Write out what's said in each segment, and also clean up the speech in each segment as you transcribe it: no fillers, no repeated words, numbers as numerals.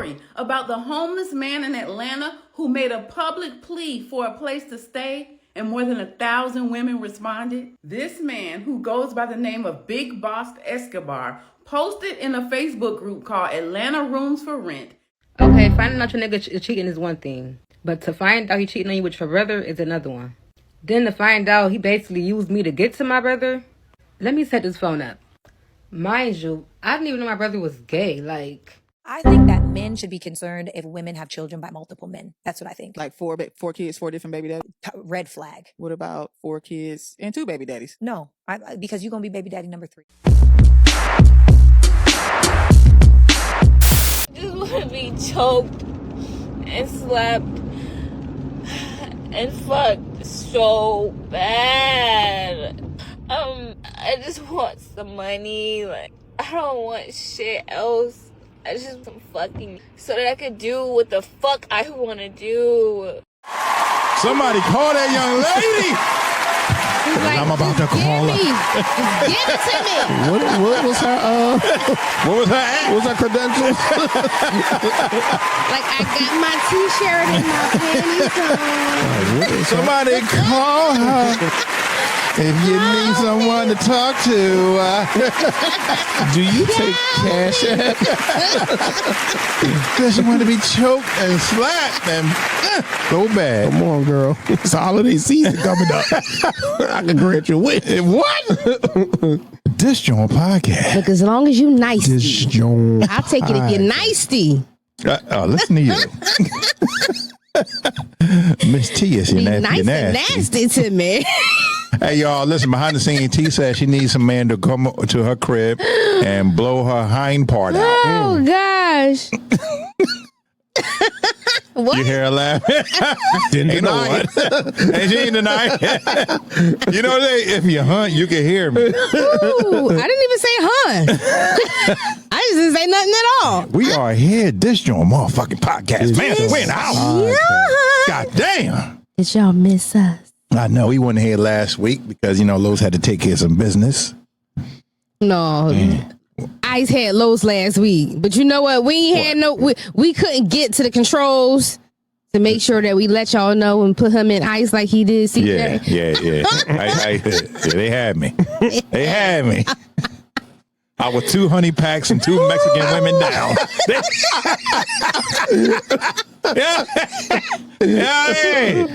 story about the homeless man in Atlanta who made a public plea for a place to stay and more than 1,000 women responded? This man, who goes by the name of Big Boss Escobar, posted in a Facebook group called Atlanta Rooms for Rent. Okay, finding out your nigga cheating is one thing, but to find out he cheating on you with your brother is another one. Then to find out he basically used me to get to my brother. Let me set this phone up. Mind you, I didn't even know my brother was gay. I think that men should be concerned if women have children by multiple men. That's what I think. Like four kids, 4 different baby daddies? Red flag. What about 4 kids and 2 baby daddies? No, because you're going to be baby daddy number 3. I just want to be choked and slapped and fucked so bad. I just want some money. I don't want shit else. I just want some fucking so that I could do what the fuck I want to do. Somebody call that young lady. Like, I'm about to call her. Give it to me. What was her? What was her? What was her credentials? Like, I got my T-shirt and my panties on. Somebody call her. If you need someone to talk to, do you take cash? Because you want to be choked and slapped and so bad. Come on, girl. It's holiday season coming up. I can grant you a wish. What? This JAWN podcast. Look, as long as you nice, This JAWN I'll take it if you're nicey. Listen to you. Miss T is Be your nice and nasty to me. Hey, y'all, listen, behind the scenes, T said she needs some man to come to her crib and blow her hind part out. Oh, gosh. What? You hear her laughing? Didn't Ain't deny it. And she ain't denying it. You know, if you hunt, you can hear me. Ooh, I didn't even say hun. I just didn't say nothing at all. We are here, this JAWN motherfucking podcast. Man, we're in the house. God damn. Did y'all miss us? I know, he wasn't here last week because, Lowe's had to take care of some business. No. Ice had Lowe's last week. But you know what? We ain't had we couldn't get to the controls to make sure that we let y'all know and put him in ice like he did. Yeah. They had me. They had me. I was 2 honey packs and 2 Mexican women down. Yeah.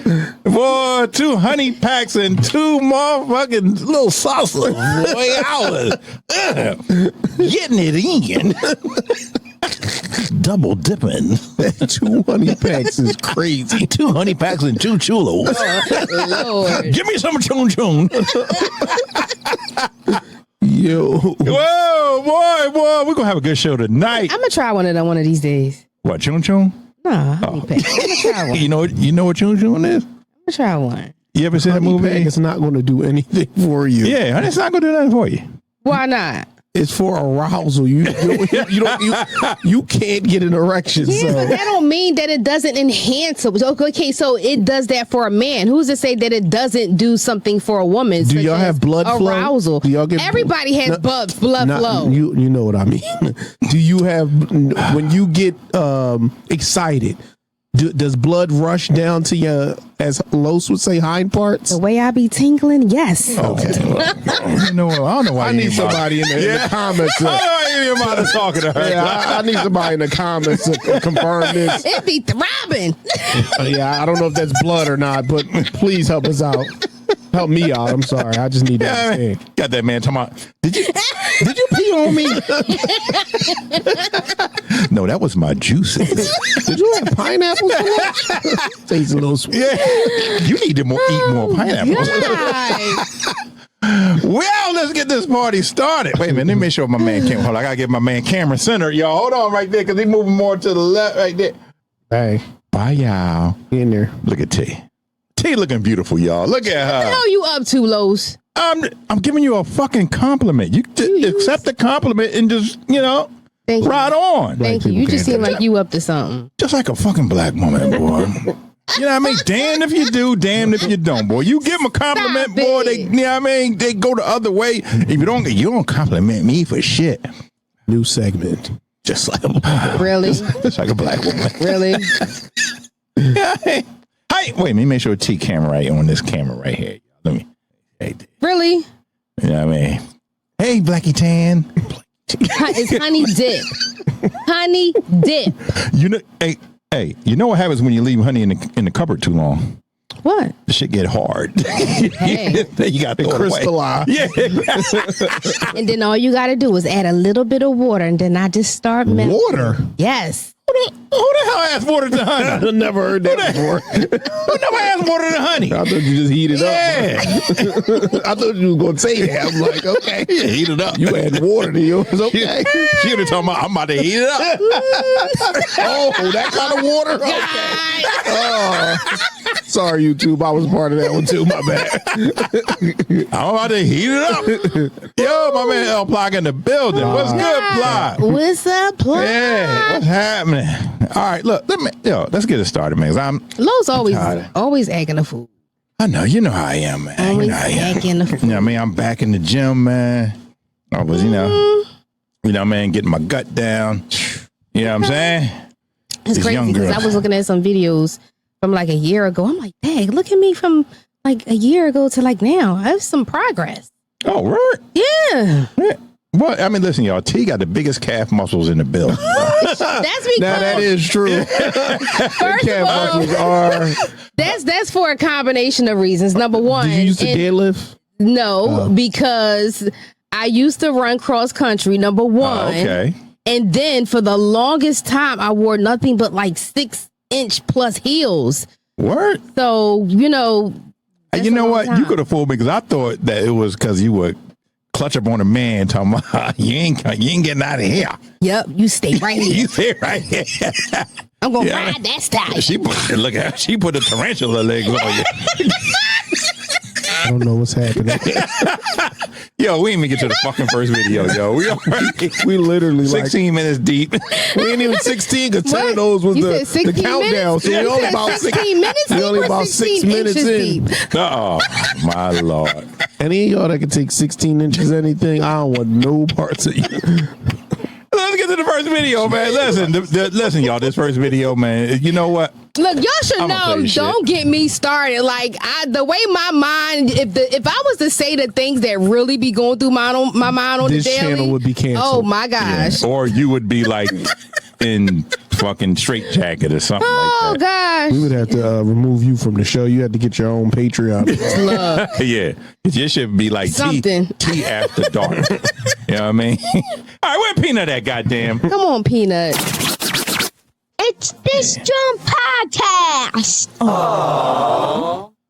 Boy, 2 honey packs and 2 motherfucking little salsas. Boy, I was getting it in. Double dipping. 2 honey packs is crazy. 2 honey packs and 2 chulos. Lord. Give me some chun. Yo. Whoa, boy, we're gonna have a good show tonight. I'm gonna try one of these days. What, chun? Nah, honey pack. I'm gonna try one. You know what chun is? I'm gonna try one. You ever see that Honey movie? pack is not going to do anything for you. Yeah, honey, it's not gonna do nothing for you. Why not? It's for arousal. You can't get an erection. Yeah, So but that don't mean that it doesn't enhance it. Okay, so it does that for a man. Who's to say that it doesn't do something for a woman? do y'all have blood flow? Arousal. Do y'all get Everybody has blood flow. You know what I mean. Do you have when you get excited? Does blood rush down to your, as Los would say, hind parts? The way I be tingling, yes. Okay. You know what? I don't know why I need somebody in the comments. I don't know why you about to talking to her. Yeah, I need somebody in the comments to confirm this. It be throbbing. Yeah, I don't know if that's blood or not, but please help us out. Help me out. I'm sorry. I just need to understand. Got that man talking about, did you pee on me? No, that was my juices. Did you have pineapples for lunch? Tastes a little sweet. Yeah. You need to eat more pineapples. Well, let's get this party started. Wait a minute, let me make sure my man Cameron. Hold on, I gotta get my man Cameron center. Y'all, hold on right there, because he's moving more to the left right there. Hey, bye, y'all. In there. Look at T. T looking beautiful, y'all. Look at her. What the hell you up to, Los? I'm giving you a fucking compliment. You accept the compliment and just, Thank right on. Thank you. You just seem like you up to something. Just like a fucking black woman, boy. You know what I mean? Damned if you do, damned if you don't, boy. You give them a compliment, boy, they, you know what I mean? They go the other way. If you don't compliment me for shit. New segment. just like a black Really? just like a black woman. Really? Yeah. Hey, wait, let me make sure T camera right on this camera right here. Let me. Hey, Really? you know what I mean? Hey, Blackie Tan. It's honey dip. Honey dip. You know, hey, you know what happens when you leave honey in the cupboard too long? What? The shit get hard. Hey. You got to Crystallize. Yeah. And then all you got to do is add a little bit of water, and then I just start melting. Water? Yes. Who the hell asked water to honey? I've never heard that before. Who never asked water to honey? I thought you just heat it Yeah. up. I thought you was going to say that. I'm like, okay. Yeah, heat it up. You add water to yours. Okay. She would have told me I'm about to heat it up. Oh, that kind of water? Okay. Oh. Sorry, YouTube. I was part of that one too. My bad. I'm about to heat it up. Yo, my man L Plock in the building. What's good, Plock? What's up, Plock? Yeah, what's happening? All right, look, let's get it started, man. 'Cause Lowe's tired. always acting a fool. I know, you know how I am, man. Always You know how I am. acting a fool. You know what I mean? I'm back in the gym, man. I was, man, getting my gut down. You know what I'm saying? It's These crazy young because I girls. was looking at some videos from like a year ago. I'm like, dang, look at me from like a year ago to like now. I have some progress. Oh, right. Yeah. Well, I mean, listen, y'all. T got the biggest calf muscles in the building. That's because Now, that is true. first of all, Muscles are. that's for a combination of reasons. Number one, Did you used to deadlift? no, because I used to run cross country. Number one. Okay. And then for the longest time, I wore nothing but like 6-inch plus heels. Word. So, And you a know long what? time. You could have fooled me because I thought that it was because you would clutch up on a man talking about you ain't getting out of here. Yep, you stay right here. You stay right here. I'm gonna Yeah. ride that style. She put the tarantula legs on you. I don't know what's happening. Yo, we ain't even get to the fucking first video, yo. We literally 16 minutes deep. We ain't even 16 because 10 What? of those was You the said 16 countdown. minutes? So we You only said about 16 minutes We deep only or about 6 16 minutes inches in. deep? Oh, my Lord. Any of y'all that can take 16 inches anything, I don't want no parts of you. Let's get to the first video, man. Listen, y'all. This first video, man. You know what? Look, y'all should I'ma play know. this shit. Don't get me started. Like the way my mind, if I was to say the things that really be going through my mind on This the daily, channel would be canceled. Oh my gosh. Or you would be like in fucking straitjacket or something Oh like that. gosh. We would have to remove you from the show. You had to get your own Patreon. Look, Yeah, your shit be like Something. tea after dark. You know what I mean? All right, where Peanut at? Goddamn. come on, Peanut. It's this Jump Podcast.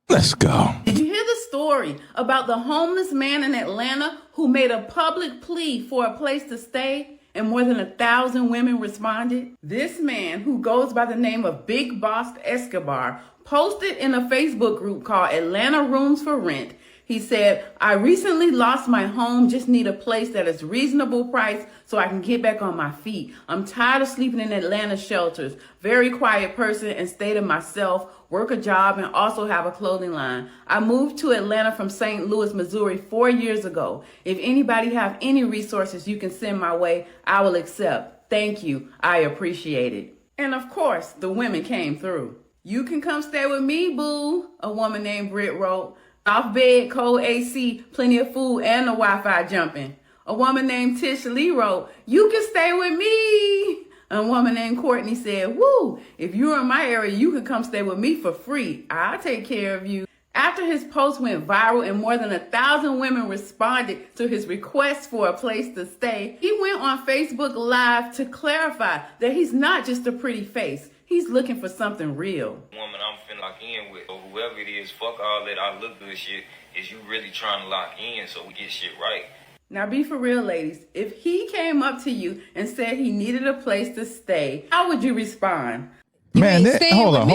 Let's go. Did you hear the story about the homeless man in Atlanta who made a public plea for a place to stay and more than 1,000 women responded? This man, who goes by the name of Big Boss Escobar, posted in a Facebook group called Atlanta Rooms for Rent. He said, I recently lost my home, just need a place that is reasonable price so I can get back on my feet. I'm tired of sleeping in Atlanta shelters. Very quiet person and stay to myself, work a job and also have a clothing line. I moved to Atlanta from St. Louis, Missouri 4 years ago. If anybody have any resources you can send my way, I will accept. Thank you. I appreciate it. And of course, the women came through. You can come stay with me, boo, a woman named Britt wrote. Off bed, cold AC, plenty of food, and the Wi-Fi jumping. A woman named Tish Lee wrote, you can stay with me. A woman named Courtney said, woo, if you're in my area, you can come stay with me for free. I'll take care of you. After his post went viral and more than 1,000 women responded to his request for a place to stay, he went on Facebook Live to clarify that he's not just a pretty face. He's looking for something real. Woman I'm finna lock in with, or whoever it is, fuck all that I look good shit, is you really trying to lock in so we get shit right. Now be for real, ladies. If he came up to you and said he needed a place to stay, how would you respond? Man, ain't staying hold with on, me.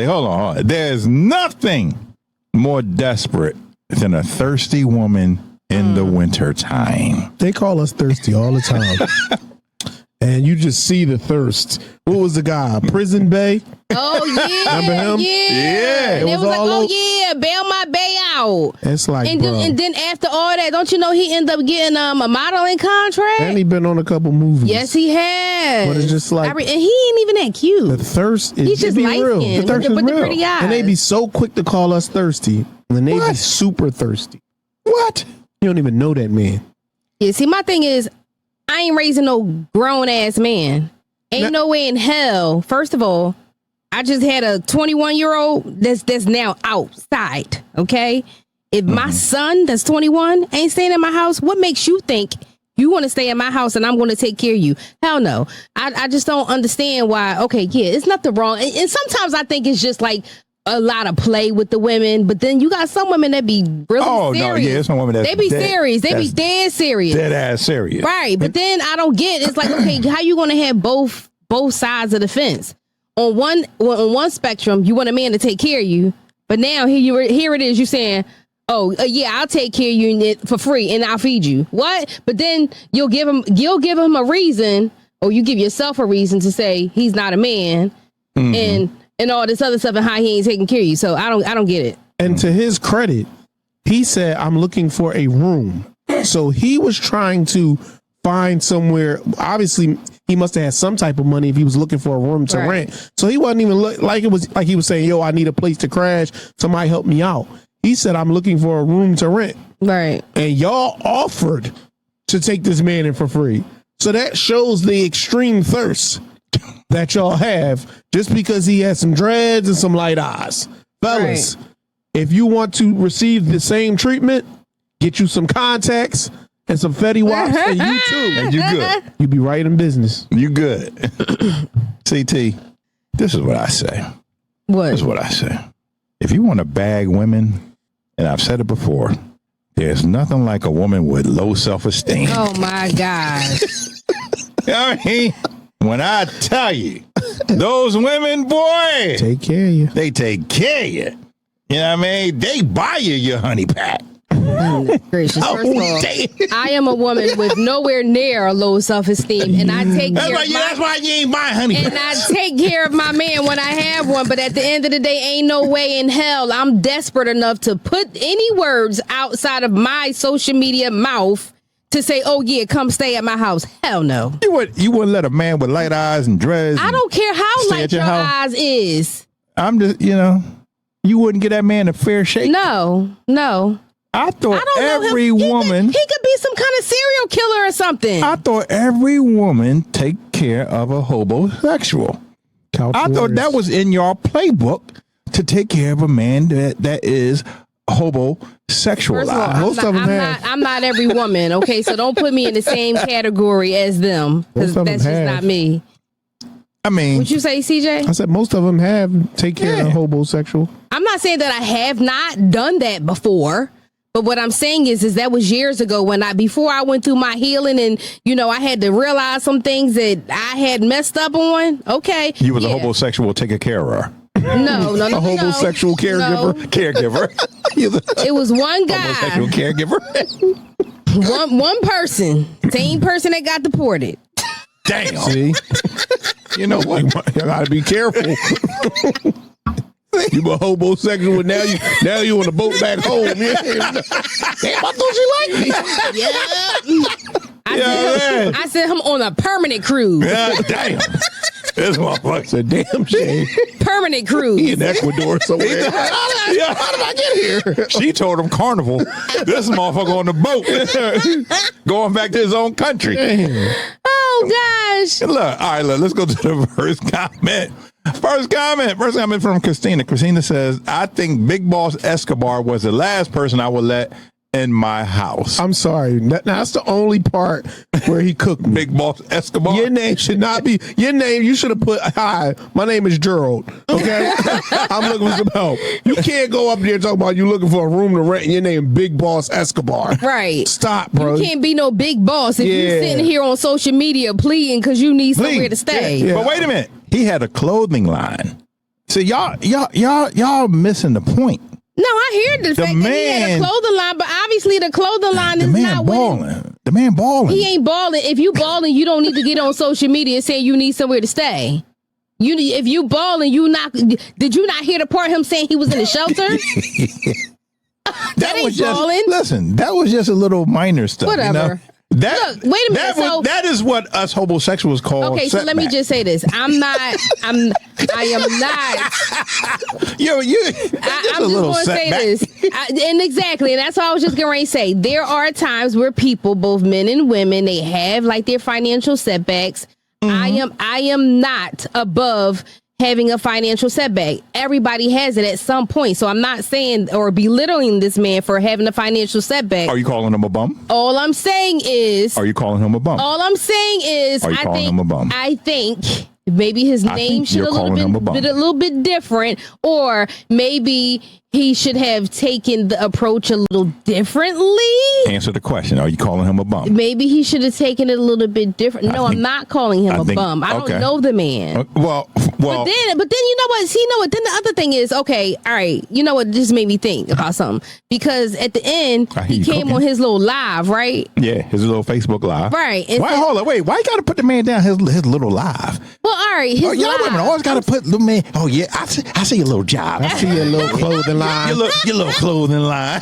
hold on. There's nothing more desperate than a thirsty woman in the winter time. They call us thirsty all the time. And you just see the thirst. What was the guy? Prison Bay? Oh yeah. Remember him? Yeah. Yeah. And It it was was like, all oh over- yeah, bail my bay out. It's like, and bro. then after all that, don't you know he ended up getting a modeling contract? And he been on a couple movies. Yes, he has. But it's just like, and he ain't even that cute. the thirst is He's just light real. skinned The thirst is with the real. pretty eyes. And they be so quick to call us thirsty. And then they be super thirsty. What? You don't even know that man. Yeah, see, my thing is, I ain't raising no grown ass man. Ain't no way in hell. First of all, I just had a 21-year-old that's now outside. Okay, if my son that's 21 ain't staying in my house, what makes you think you want to stay in my house and I'm going to take care of you? Hell no. I just don't understand why. Okay, yeah, it's nothing wrong. And sometimes I think it's just like a lot of play with the women, but then you got some women that be really serious. No, yeah, some women that they be serious. They be dead serious. Dead ass serious. Right. But then I don't get, it's like, okay, how you gonna have both sides of the fence? On one spectrum, you want a man to take care of you, but now here it is, you saying, oh yeah, I'll take care of you for free and I'll feed you. What? But then you'll give him a reason, or you give yourself a reason to say he's not a man, and all this other stuff, and how he ain't taking care of you. So I don't get it. And to his credit, he said, I'm looking for a room. So he was trying to find somewhere. Obviously, he must have had some type of money if he was looking for a room to rent. So he wasn't even like he was saying, yo, I need a place to crash. Somebody help me out. He said, I'm looking for a room to rent. Right. And y'all offered to take this man in for free. So that shows the extreme thirst that y'all have just because he has some dreads and some light eyes. Fellas, if you want to receive the same treatment, get you some contacts and some Fetty Waps, and you too. And you good. You be right in business. You good. CT, this is what I say. What? This is what I say. If you want to bag women, and I've said it before, there's nothing like a woman with low self-esteem. Oh my gosh. I mean, when I tell you, those women, boy, take care of you. They take care of you. You know what I mean? They buy you your honey pack. Gracious. First of all, I am a woman with nowhere near a low self-esteem, and I take care of that's why you ain't buying honey and packs. I take care of my man when I have one, but at the end of the day, ain't no way in hell I'm desperate enough to put any words outside of my social media mouth to say, oh yeah, come stay at my house. Hell no. You wouldn't let a man with light eyes and dreads. I don't care how light your eyes is. I'm just, you wouldn't get that man a fair shake. No. I thought every woman. He could be some kind of serial killer or something. I thought every woman take care of a homosexual. I thought that was in your playbook to take care of a man that is homosexual. First of all, I'm not every woman, okay? So don't put me in the same category as them, because that's just not me. I mean, what'd you say, CJ? I said most of them have take care of homosexual. I'm not saying that I have not done that before. But what I'm saying is that was years ago before I went through my healing and, I had to realize some things that I had messed up on. Okay. You was a homosexual taking care of her. No. A homosexual caregiver. Caregiver. It was one guy. Homosexual caregiver. one person. Same person that got deported. Damn. See? You know what? You gotta be careful. You were homosexual, and now you on a boat back home. Damn, I thought she liked me. Yeah. I sent him on a permanent cruise. Yeah, damn. This motherfucker's a damn shame. Permanent cruise. He in Ecuador somewhere. How did I get here? She told him Carnival. This motherfucker on the boat. Going back to his own country. Damn. Oh, gosh. Look, all right, let's go to the first comment. First comment from Christina. Christina says, I think Big Boss Escobar was the last person I would let in my house. I'm sorry. That's the only part where he cooked me. Big Boss Escobar. Your name should not be your name. You should have put, hi, my name is Gerald. Okay. I'm looking for some help. You can't go up there and talk about you looking for a room to rent and your name Big Boss Escobar. Right. Stop, bro. You can't be no big boss if you're sitting here on social media pleading because you need somewhere to stay. Yeah. But wait a minute. He had a clothing line. So y'all missing the point. No, I hear the fact that he had a clothing line, but obviously the clothing line is not balling. The man balling. He ain't balling. If you balling, you don't need to get on social media saying you need somewhere to stay. If you balling, did you not hear the part of him saying he was in a shelter? That ain't was just balling. listen. That was just a little minor stuff. Whatever. You know? That, Look, wait a minute. that is what us homosexuals call. Okay, so let me just say this. I am not. I'm just going to say this. And that's all I was just going to say. There are times where people, both men and women, they have like their financial setbacks. I am not above having a financial setback. Everybody has it at some point. So I'm not saying or belittling this man for having a financial setback. Are you calling him a bum? All I'm saying is. Are you calling him a bum? All I'm saying is. Are you calling him a bum? I think maybe his name should a little bit different, or maybe he should have taken the approach a little differently. Answer the question. Are you calling him a bum? Maybe he should have taken it a little bit different. No, I'm not calling him a bum. I don't know the man. Well. But then you know what? See, you know what? Then the other thing is, okay, all right. You know what? This made me think about something, because at the end he came on his little live, right? Yeah, his little Facebook live. Right. Hold on, wait. Why you got to put the man down his little live? Well, all right. Y'all women always got to put the man. Oh yeah, I see your little job. I see your little clothing line. Your little clothing line.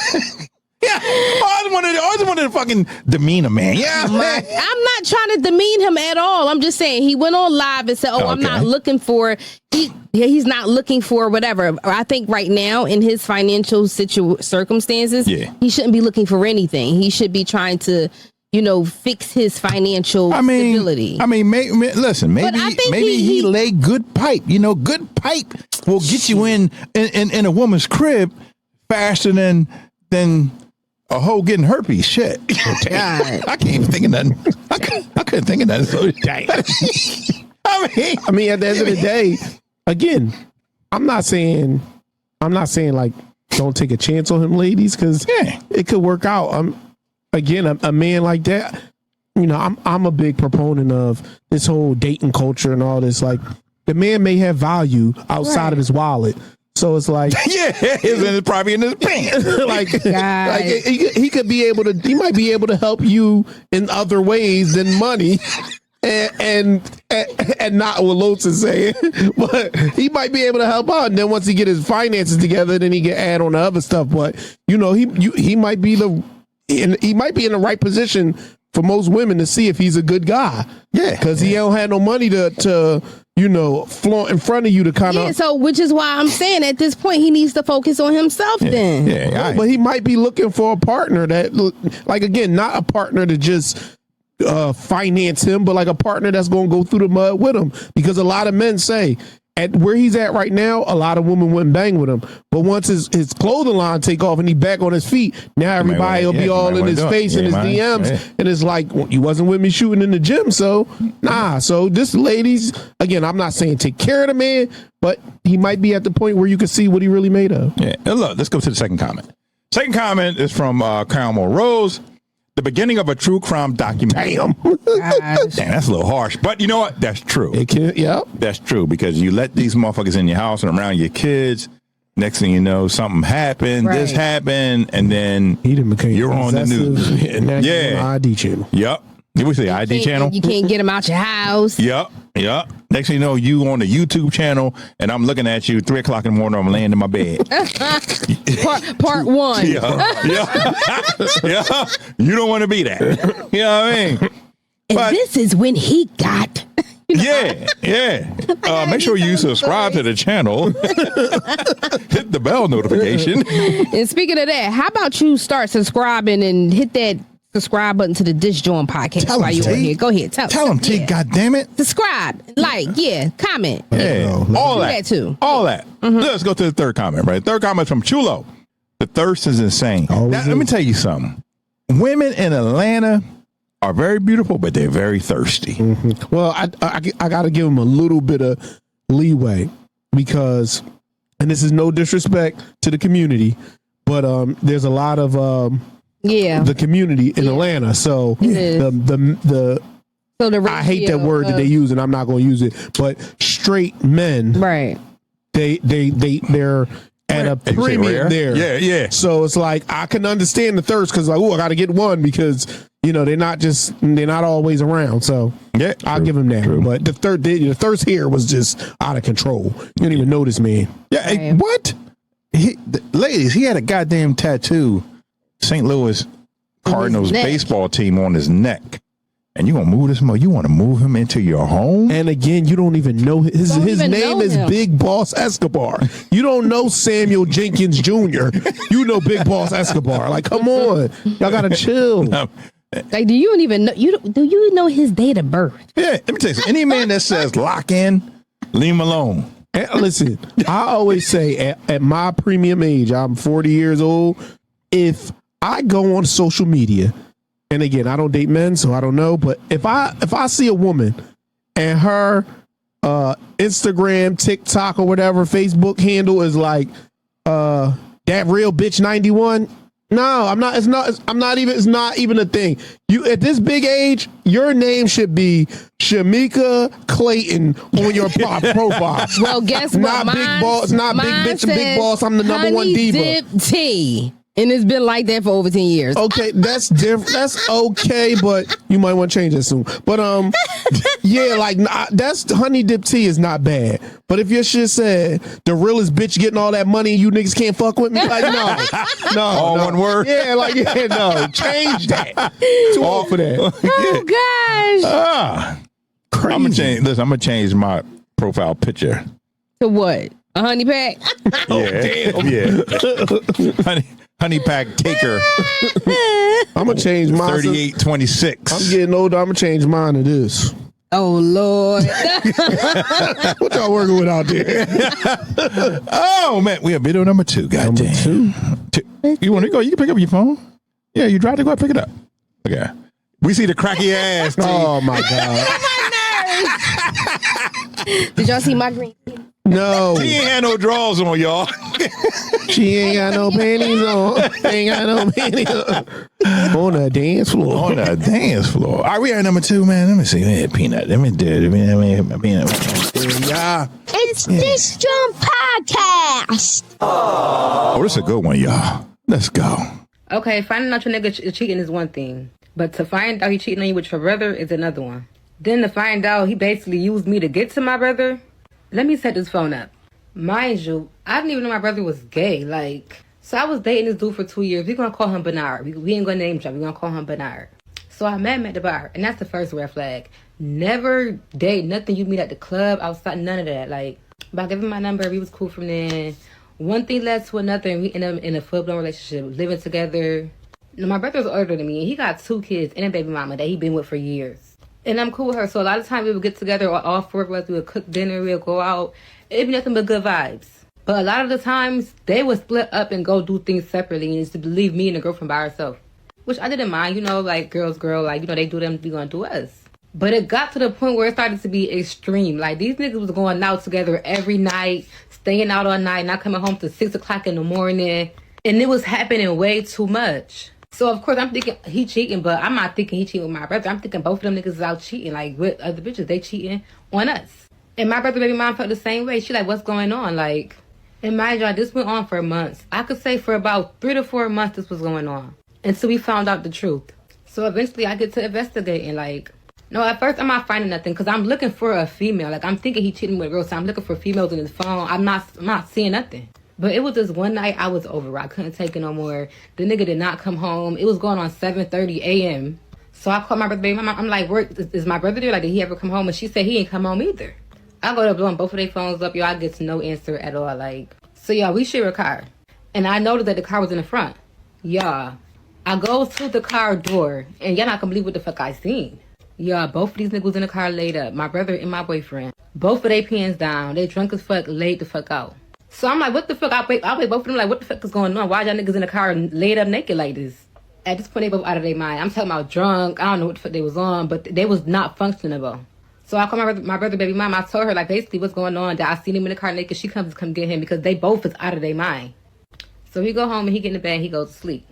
Yeah, I always wanted to fucking demean a man. Yeah, I'm not trying to demean him at all. I'm just saying he went on live and said, "Oh, okay. I'm not looking for he's not looking for whatever." I think right now in his financial circumstances, he shouldn't be looking for anything. He should be trying to, fix his financial stability. I mean, listen, maybe he lay good pipe. Good pipe will get you in a woman's crib faster than a hoe getting herpes. Shit. I can't even think of nothing. I couldn't think of nothing. So I mean, at the end of the day, again, I'm not saying like don't take a chance on him, ladies, because it could work out. Again, a man like that, I'm a big proponent of this whole dating culture and all this. Like, the man may have value outside of his wallet. So it's like, it's probably in his pants. he could be able to. He might be able to help you in other ways than money, and not what Lotus is saying. But he might be able to help out. And then once he get his finances together, then he can add on the other stuff. But he might be in the right position for most women to see if he's a good guy. Yeah, because he don't have no money to flaunt in front of you to kind of. Yeah, so which is why I'm saying at this point he needs to focus on himself then. Yeah, but he might be looking for a partner that, like, again, not a partner to just finance him, but like a partner that's going to go through the mud with him. Because a lot of men say, at where he's at right now, a lot of women wouldn't bang with him. But once his clothing line take off and he back on his feet, now everybody will be all in his face and his DMs. Yeah. And it's like, well, you wasn't with me shooting in the gym, so nah. So this, ladies, again, I'm not saying take care of the man, but he might be at the point where you can see what he really made of. Yeah. And look, let's go to the second comment. Second comment is from Carmel Rose. The beginning of a true crime documentary. Damn, that's a little harsh. But you know what? That's true. That's true, because you let these motherfuckers in your house and around your kids. Next thing you know, something happened, this happened, and then you're on the news. And now you're on the ID channel. Yep. Did we say ID channel? You can't get them out your house. Yep. Next thing you know, you on the YouTube channel, and I'm looking at you 3 o'clock in the morning. I'm laying in my bed. Part one. Yeah. You don't want to be that. You know what I mean? And this is when he got. Make sure you subscribe to the channel. Hit the bell notification. And speaking of that, how about you start subscribing and hit that subscribe button to the JAWN podcast while you're on here. Go ahead. Tell them, T. God damn it. Subscribe, comment. All that too. All that. Mm-hmm. Let's go to the third comment, right? Third comment from Chulo. The thirst is insane. Let me tell you something. Women in Atlanta are very beautiful, but they're very thirsty. Mm-hmm. Well, I got to give them a little bit of leeway because, and this is no disrespect to the community, but there's a lot of the community in Atlanta. So I hate that word that they use, and I'm not going to use it. But straight men, right? They're at a premium there. Yeah. So it's like I can understand the thirst because I got to get one because they're not always around. So I'll give them that. True. But the thirst here was just out of control. You didn't even notice, man. Yeah. What? ladies, he had a goddamn tattoo, St. Louis Cardinals baseball team on his neck. And you gonna move this man? You want to move him into your home? And again, you don't even know his name is Big Boss Escobar. You don't know Samuel Jenkins Jr. You know Big Boss Escobar. Like, come on, y'all gotta chill. Like, do you even know? Do you know his date of birth? Yeah, let me tell you, any man that says lock in, leave him alone. And listen, I always say at my premium age, I'm 40 years old. If I go on social media. And again, I don't date men, so I don't know. But if I see a woman and her Instagram, TikTok, or whatever Facebook handle is like that real bitch 91, no, I'm not. It's not even a thing. You at this big age, your name should be Shamika Clayton on your profile. Well, guess what? Not Big Boss, not Big Bitch and Big Boss. I'm the number one diva. Dip tea. And it's been like that for over 10 years. Okay, that's different. That's okay, but you might want to change that soon. But yeah, like that's honey dip tea is not bad. But if your shit said the realest bitch getting all that money, you niggas can't fuck with me. Like no, all one word. Yeah, like no, change that. Too old for that. Oh gosh. Crazy. I'm gonna change. Listen, I'm gonna change my profile picture to what? A honey pack? Yeah. Honey pack taker. I'm gonna change mine. 3826. I'm getting older. I'm gonna change mine to this. Oh Lord. What y'all working with out there? Oh man, we have video number 2. Goddamn. You want to go? You can pick up your phone. Yeah, you drive to go pick it up. Okay. We see the cracky ass. Oh my God. Did y'all see my green? No. She ain't had no drawers on, y'all. She ain't got no panties on. Ain't got no panties on the dance floor. On the dance floor. All right, we are number 2, man. Let me see. Let me peanut. Let me do it. Peanut. Yeah. It's This Jump Podcast. Oh, this is a good one, y'all. Let's go. Okay, finding out your nigga is cheating is one thing. But to find out he cheating on you with your brother is another one. Then to find out he basically used me to get to my brother. Let me set this phone up. Mind you, I didn't even know my brother was gay. So I was dating this dude for 2 years. We're going to call him Bernard. We ain't going to name drop. We're going to call him Bernard. So I met him at the bar. And that's the first red flag. Never date nothing you meet at the club, outside, none of that. But I gave him my number. We was cool from then. One thing led to another, and we ended up in a full-blown relationship, living together. Now, my brother's older than me, and he got 2 kids and a baby mama that he been with for years. And I'm cool with her. So a lot of times we would get together, all 4 of us, we would cook dinner, we would go out. It'd be nothing but good vibes. But a lot of the times, they would split up and go do things separately and just leave me and the girlfriend by herself. Which I didn't mind, girls, they do them, we gonna do us. But it got to the point where it started to be extreme. These niggas was going out together every night, staying out all night, not coming home till 6 o'clock in the morning. And it was happening way too much. So, of course, I'm thinking he cheating, but I'm not thinking he cheating with my brother. I'm thinking both of them niggas is out cheating. With other bitches, they cheating on us. And my brother baby mom felt the same way. She what's going on? And mind you, this went on for months. I could say for about 3 to 4 months this was going on. Until we found out the truth. So, eventually, I get to investigating. No, at first, I'm not finding nothing because I'm looking for a female. I'm thinking he cheating with a girl, so I'm looking for females in his phone. I'm not seeing nothing. But it was this one night I was over. I couldn't take it no more. The nigga did not come home. It was going on 7:30 a.m. So I called my brother, baby mama. I'm like, where is my brother there? Did he ever come home? And she said he ain't come home either. I go to blowing both of their phones up. I get no answer at all. So we share a car. And I noticed that the car was in the front. I go to the car door. And y'all not gonna believe what the fuck I seen. Both of these niggas was in the car laid up. My brother and my boyfriend. Both of their pants down. They drunk as fuck, laid the fuck out. So I'm like, what the fuck? I wait both of them what the fuck is going on? Why y'all niggas in the car laid up naked like this? At this point, they both out of their mind. I'm talking about drunk. I don't know what the fuck they was on, but they was not functionable. So I called my brother baby mom. I told her basically what's going on. That I seen him in the car naked. She comes to come get him because they both is out of their mind. So he go home and he get in the bed and he goes to sleep.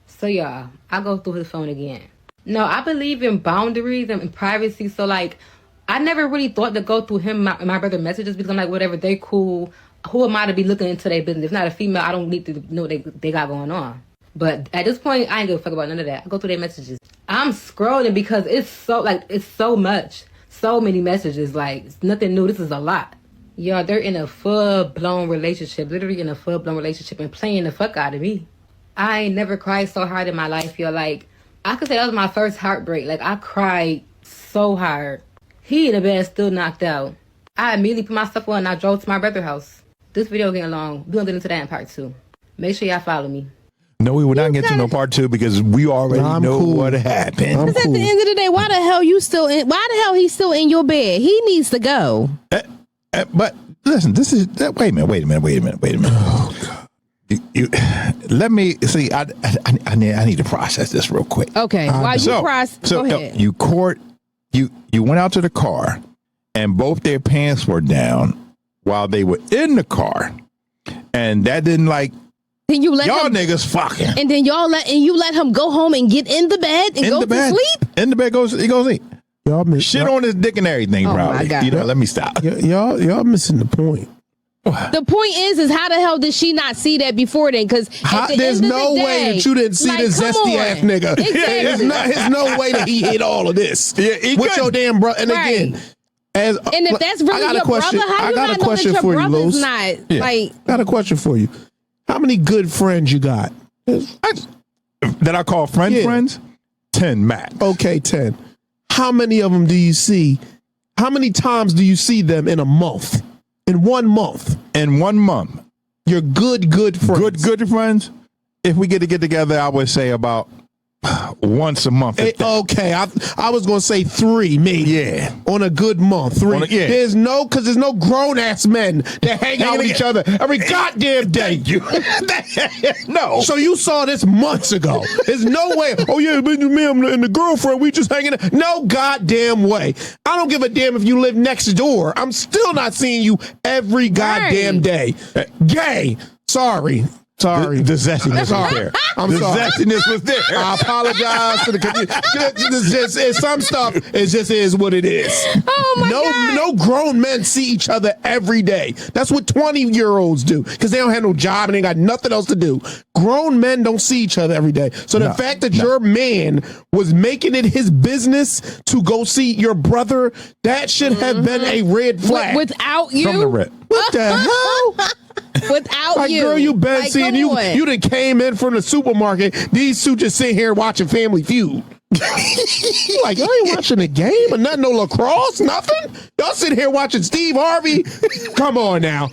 So I go through his phone again. No, I believe in boundaries and privacy. So I never really thought to go through him my brother messages because I'm whatever, they cool. Who am I to be looking into their business? If not a female, I don't need to know what they got going on. But at this point, I ain't give a fuck about none of that. I go through their messages. I'm scrolling because it's so much. So many messages. It's nothing new. This is a lot. Y'all, they're in a full-blown relationship, literally in a full-blown relationship and playing the fuck out of me. I ain't never cried so hard in my life, yo. Like, I could say that was my first heartbreak. Like, I cried so hard. He in the bed still knocked out. I immediately put my stuff on and I drove to my brother's house. This video getting long. We're gonna get into that in part 2. Make sure y'all follow me. No, we will not get to no part 2 because we already know what happened. Because at the end of the day, why the hell he's still in your bed? He needs to go. But listen, this is wait a minute. Oh, God. You let me see. I need to process this real quick. Okay, while you process, go ahead. You went out to the car, and both their pants were down while they were in the car, and that didn't like. Then you let y'all him, niggas fucking, and then you let him go home and get in the bed and go to sleep. In the bed he goes eat. Y'all shit on his dick and everything, probably. My God. You know, let me stop. Y'all missing the point. The point is how the hell did she not see that before then? Because there's no way that you didn't see this zesty ass nigga. Exactly. There's no way that he hit all of this with your damn brother. And again, and if that's really your brother, how you not know that your brother's not? Like, I got a question for you. How many good friends you got? That I call friends? 10 max. Okay, 10. How many of them do you see? How many times do you see them in a month? In 1 month? In 1 month. You're good friends. Good friends? If we get together, I would say about once a month. Okay, I was going to say 3, maybe. Yeah. On a good month. 3. There's no grown ass men that hang out with each other every goddamn day. Thank you. No. So you saw this months ago. There's no way. Oh yeah, me and the girlfriend, we just hanging out. No goddamn way. I don't give a damn if you live next door. I'm still not seeing you every goddamn day. Gay. Sorry. The zestiness was there. I'm sorry. The zestiness was there. I apologize to the community. It's some stuff. It just is what it is. Oh my God. No grown men see each other every day. That's what 20-year-olds do because they don't have no job and they got nothing else to do. Grown men don't see each other every day. So the fact that your man was making it his business to go see your brother, that should have been a red flag. Without you? From the rip. What the hell? Without you. Girl, you been seeing you done came in from the supermarket. These two just sitting here watching Family Feud. Like, y'all ain't watching the game or nothing, no lacrosse, nothing? Y'all sitting here watching Steve Harvey? Come on now.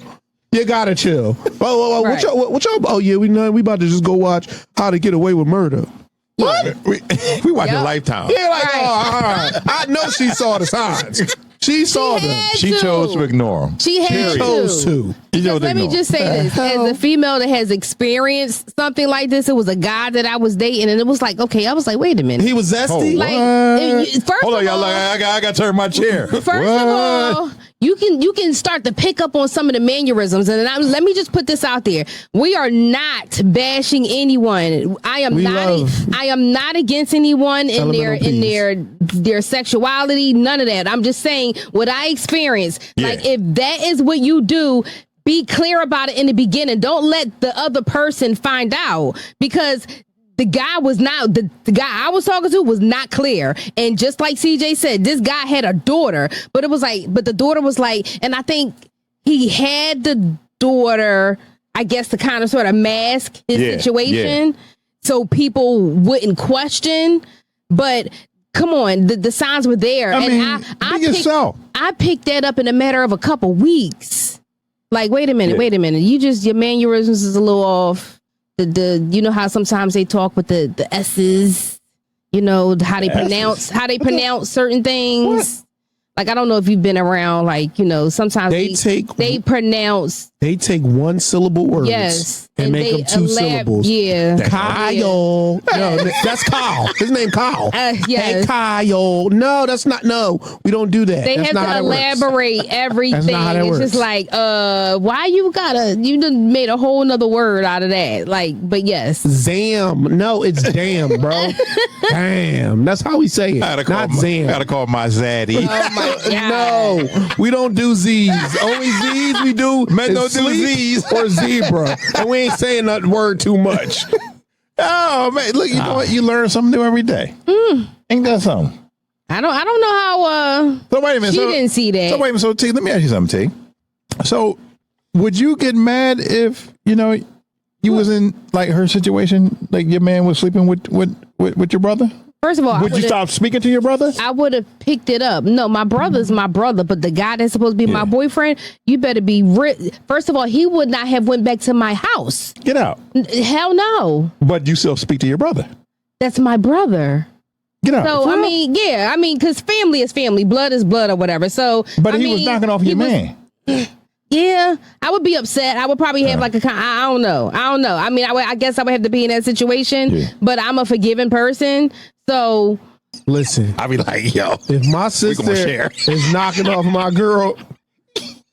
You gotta chill. Oh, Right. what y'all? Oh yeah, we about to just go watch How to Get Away with Murder. What? We watching Lifetime. Yeah, like, all right. I know she saw the signs. She saw them. She chose to ignore them. She chose to. Let me just say this. As a female that has experienced something like this, it was a guy that I was dating, and it was like, okay, I was like, wait a minute. He was zesty? Hold on, y'all. I got to turn my chair. First of all, you can start to pick up on some of the mannerisms, and let me just put this out there: we are not bashing anyone. I am not against anyone in their sexuality. None of that. I'm just saying what I experienced. Yeah. Like, if that is what you do, be clear about it in the beginning. Don't let the other person find out, because the guy was not the guy I was talking to was not clear. And just like CJ said, this guy had a daughter, but the daughter was like, and I think he had the daughter, I guess, to kind of sort of mask his situation so people wouldn't question. But come on, the signs were there. I picked that up in a matter of a couple weeks. Like, wait a minute. Your mannerisms is a little off. You know how sometimes they talk with the S's, you know, how they pronounce certain things. What? Like, I don't know if you've been around, like, you know, sometimes they take one syllable words and make them 2 syllables. Yeah. Kyle. No, that's Kyle. His name Kyle. Yes. Hey, Kyle. No, that's not. No, we don't do that. They have to elaborate everything. That's not how that works. Just like, why you done made a whole nother word out of that. Like, but yes. Zam. No, it's damn, bro. Damn. That's how we say it. Not Zam. Gotta call my zaddy. Oh my God. No, we don't do Z's. Only Z's we do. Men don't do Z's or zebra, and we ain't saying that word too much. Oh man, look, you know what? You learn something new every day. Ain't that something? I don't know how. So wait a minute. She didn't see that. So wait a minute. So T, let me ask you something, T. So, would you get mad if you was in like her situation, like your man was sleeping with your brother? First of all, would you stop speaking to your brother? I would have picked it up. No, my brother's my brother, but the guy that's supposed to be my boyfriend, you better be First of all, he would not have went back to my house. Get out. Hell no. But you still speak to your brother. That's my brother. Get out. So, because family is family, blood is blood or whatever. So, but he was knocking off your man. Yeah, I would be upset. I would probably have I don't know. I mean, I guess I would have to be in that situation, but I'm a forgiving person. So listen, I'd be like, yo, if my sister is knocking off my girl,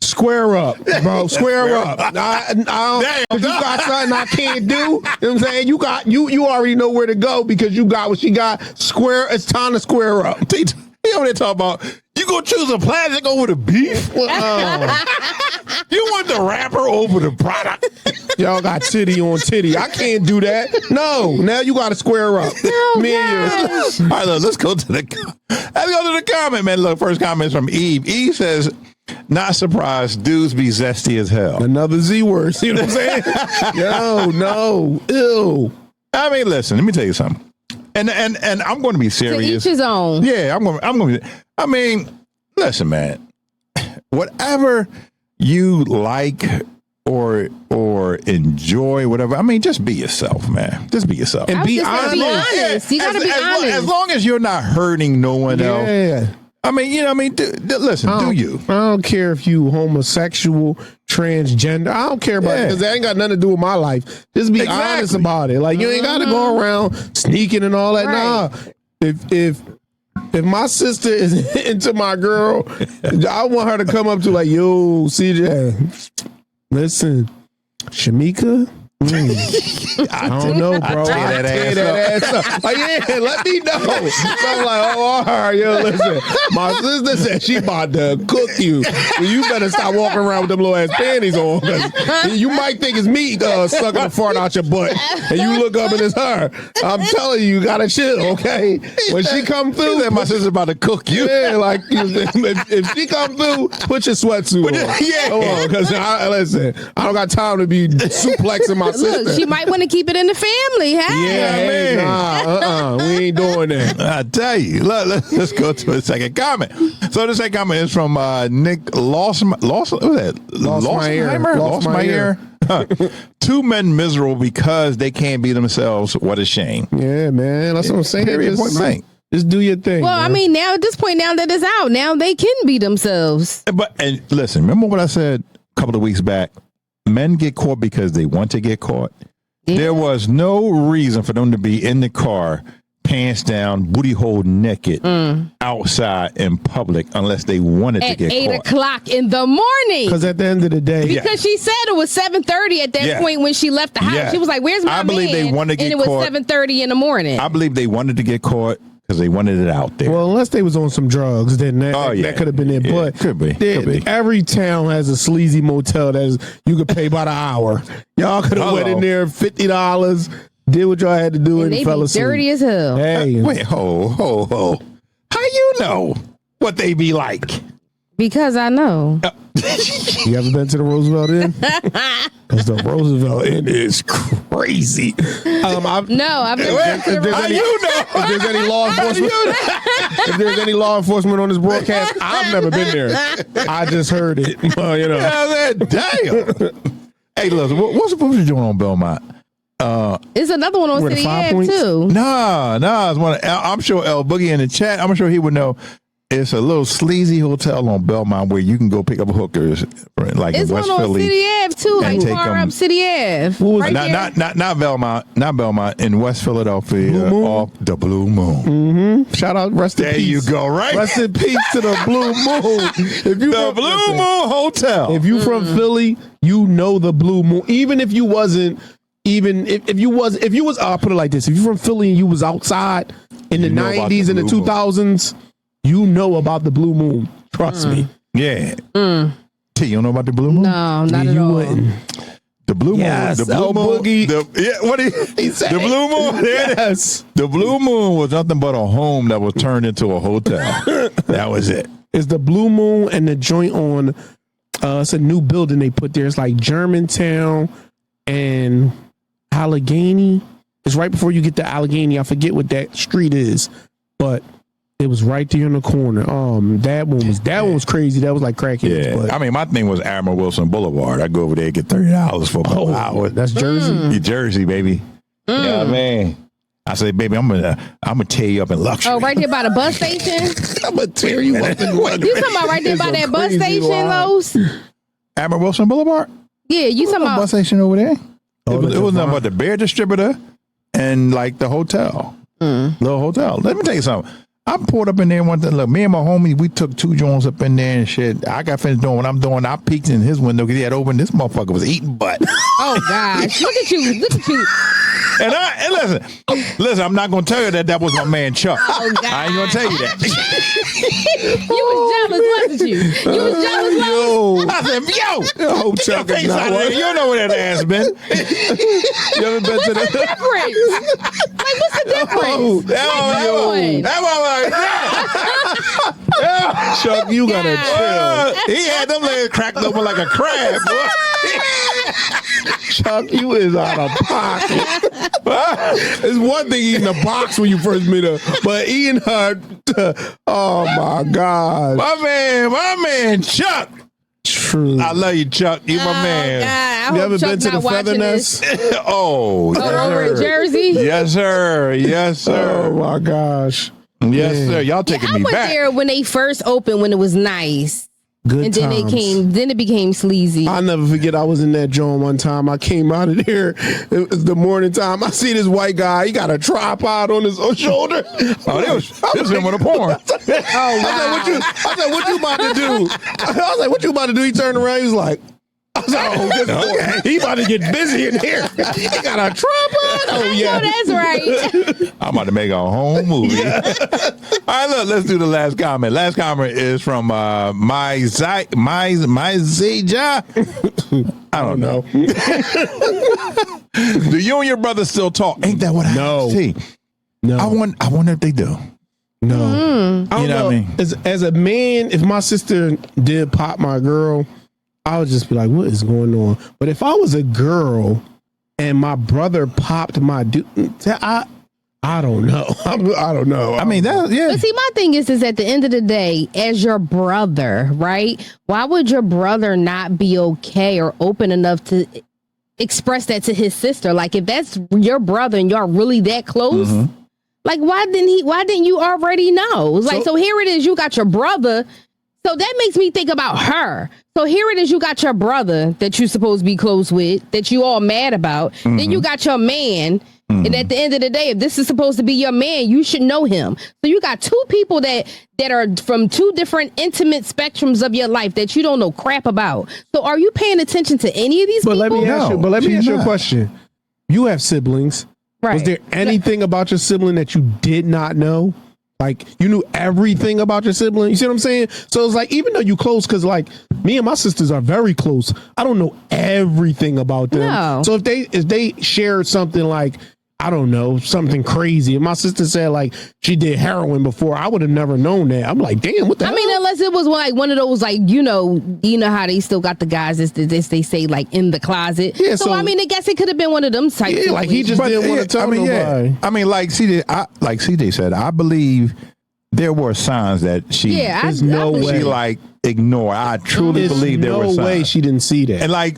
square up, bro. Square up. I don't, you got something I can't do. You know what I'm saying? You already know where to go because you got what she got. It's time to square up. He over there talking about you gonna choose a plastic over the beef? You want the wrapper over the product? Y'all got titty on titty. I can't do that. No, now you got to square up. Oh, Me and you. All right, look, let's go to the comment, man. Look, first comment is from Eve. Eve says, "Not surprised, dudes be zesty as hell." Another Z word. You know what I'm saying? No, ew. I mean, listen. Let me tell you something. And I'm going to be serious. To each his own. Yeah, I'm going to. I mean, listen, man. Whatever you like or enjoy, whatever. I mean, just be yourself, man. Just be yourself and be honest. You gotta be honest. As long as you're not hurting no one else. I mean, listen, do you? I don't care if you homosexual, transgender. I don't care about it because that ain't got nothing to do with my life. Just be honest about it. Like, you ain't got to go around sneaking and all that. Right. Nah. If my sister is into my girl, I want her to come up to like, yo, CJ, listen, Shamika. I don't know, bro. I tear that ass up. Like, yeah, let me know. So I'm like, all right, yo, listen. My sister said she about to cook you. So you better stop walking around with them little ass panties on. Cause you might think it's me sucking a fart out your butt. And you look up and it's her. I'm telling you, you gotta chill, okay? When she come through, my sister's about to cook you. Yeah, like, if she come through, put your sweatsuit on. Yeah. Come on, because listen, I don't got time to be suplexing my sister. Look, she might want to keep it in the family, hey? Yeah, we ain't doing that. I tell you. Let's go to a second comment. So the second comment is from Nick Lost my ear. Two men miserable because they can't be themselves. What a shame. Yeah, man. That's what I'm saying. Just do your thing. Well, man. I mean, now at this point, now that it's out, now they can be themselves. And listen, remember what I said a couple of weeks back? Men get caught because they want to get caught. Yeah. There was no reason for them to be in the car, pants down, booty hole naked, outside in public, unless they wanted to get caught. At 8 o'clock in the morning. Because at the end of the day. Because she said it was 7:30 at that point when she left the house. Yeah. She was like, where's my man? I believe they wanted to get caught. And it was 7:30 in the morning. I believe they wanted to get caught because they wanted it out there. Well, unless they was on some drugs, then that could have been it. Yeah, but could be. Every town has a sleazy motel that you could pay by the hour. Y'all could have went in there $50, did what y'all had to do, and fell asleep. Dirty as hell. Hey, wait, ho. How you know what they be like? Because I know. You ever been to the Roosevelt Inn? Because the Roosevelt Inn is crazy. I've been if there's any law enforcement, if there's any law enforcement on this broadcast, I've never been there. I just heard it. Well, you know. Damn. Hey, listen, what's you doing on Belmont? It's another one on City Ave too. No, it's one. I'm sure El Boogie in the chat. I'm sure he would know. It's a little sleazy hotel on Belmont where you can go pick up hookers, like in West Philly. It's one on City Ave too, like far up City Ave. Right not Belmont, in West Philadelphia, off the Blue Moon. Mm-hmm. Shout out, rest in peace. There you go, right? Rest in peace to the Blue Moon. The Blue Moon Hotel. If you from Philly, you know the Blue Moon. Even if you wasn't. Even if you was, I'll put it like this: if you're from Philly and you was outside in the 90s and the 2000s, you know about the Blue Moon. Trust me. Yeah. T, you don't know about the Blue Moon? No, not at all. Wouldn't. The Blue Moon. The Blue Moon. What he said? The Blue Moon. Yes. The Blue Moon was nothing but a home that was turned into a hotel. That was it. It's the Blue Moon and the joint on It's a new building they put there. It's like Germantown and Allegheny. It's right before you get to Allegheny. I forget what that street is, but it was right there in the corner. That one was crazy. That was like crackheads. Yeah. But I mean, my thing was Admiral Wilson Boulevard. I go over there and get $30 for a couple hours. That's Jersey. Your Jersey, baby. Yeah, man. I said, baby, I'm gonna tear you up in luxury. Oh, right there by the bus station. I'm gonna tear you up in luxury. You talking about right there by that bus station, Los? Admiral Wilson Boulevard? Yeah, you talking about bus station over there? Oh, it was nothing but the beer distributor and like the hotel. Little hotel. Let me tell you something. I pulled up in there one time. Look, me and my homie, we took 2 joints up in there and shit. I got finished doing what I'm doing. I peeked in his window because he had opened. This motherfucker was eating butt. Oh gosh, look at you. And listen, I'm not gonna tell you that was my man Chuck. Oh, God. I ain't gonna tell you that. You was jealous, wasn't you? You was jealous, Los? I said, yo, Chuck Chuck face out of there. You know where that ass been. You ever been to What's the difference? Like, what's the difference? Chuck, you gotta chill. He had them legs cracked open like a crab, boy. Chuck, you is out of pocket. It's one thing eating a box when you first meet her, but eating her, oh my God. My man, Chuck. True. I love you, Chuck. You my man. God, You ever been to the Feather Nest? Oh, yes, over in sir. Jersey? Yes, sir. Yes, sir. Oh my gosh. Yes, sir. Y'all taking I me went back. there when they first opened, when it was nice. Good And then times. then it became sleazy. I'll never forget, I was in that joint one time. I came out of there. It was the morning time. I see this white guy. He got a tripod on his shoulder. This was him with a porn. I said, what you about to do? I was like, what you about to do? He turned around. He was like, I was like, oh, this boy, he about to get busy in here. He got a tripod. Oh, yeah. Oh, that's right. I'm about to make a home movie. All right, look, let's do the last comment. Last comment is from my Zija. I don't know. Do you and your brother still talk? Ain't that what I see? No. I wonder if they do. No. You know what I mean? As a man, if my sister did pop my girl, I would just be like, what is going on? But if I was a girl and my brother popped my dude, I don't know. I don't know. I mean, that, yeah. But see, my thing is at the end of the day, as your brother, right? Why would your brother not be okay or open enough to express that to his sister? Like, if that's your brother and y'all really that close, like, why didn't you already know? Like, so here it is, you got your brother. So that makes me think about her. So here it is, you got your brother that you're supposed to be close with, that you all mad about. Then you got your man. And at the end of the day, if this is supposed to be your man, you should know him. So you got 2 people that are from 2 different intimate spectrums of your life that you don't know crap about. So are you paying attention to any of these people? Let me ask you a question. You have siblings. Right. Was there anything about your sibling that you did not know? Like, you knew everything about your sibling. You see what I'm saying? So it's like, even though you close, because like me and my sisters are very close, I don't know everything about them. No. So if they shared something like, I don't know, something crazy, and my sister said like she did heroin before, I would have never known that. I'm like, damn, what the hell? I mean, unless it was like one of those, like, you know how they still got the guys this they say like in the closet. Yeah, so I mean, I guess it could have been one of them types. Yeah, like he just didn't want to tell nobody. I mean, like CJ said, I believe there were signs that she There's no way she like ignored. I truly believe there were signs. No way she didn't see that. And like,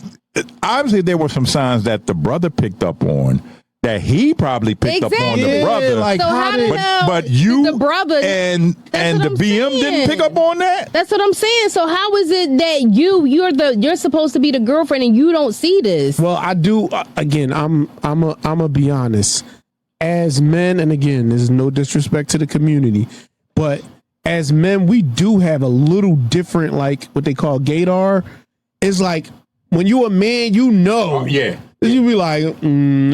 obviously there were some signs that the brother picked up on, that he probably picked up on the brother. Like, so how the hell but you the brother and the BM didn't pick up on that? That's what I'm saying. So how is it that you're supposed to be the girlfriend and you don't see this? Well, I do. Again, I'm a be honest. As men, and again, there's no disrespect to the community, but as men, we do have a little different, like what they call gaydar. It's like when you a man, you know. You be like, something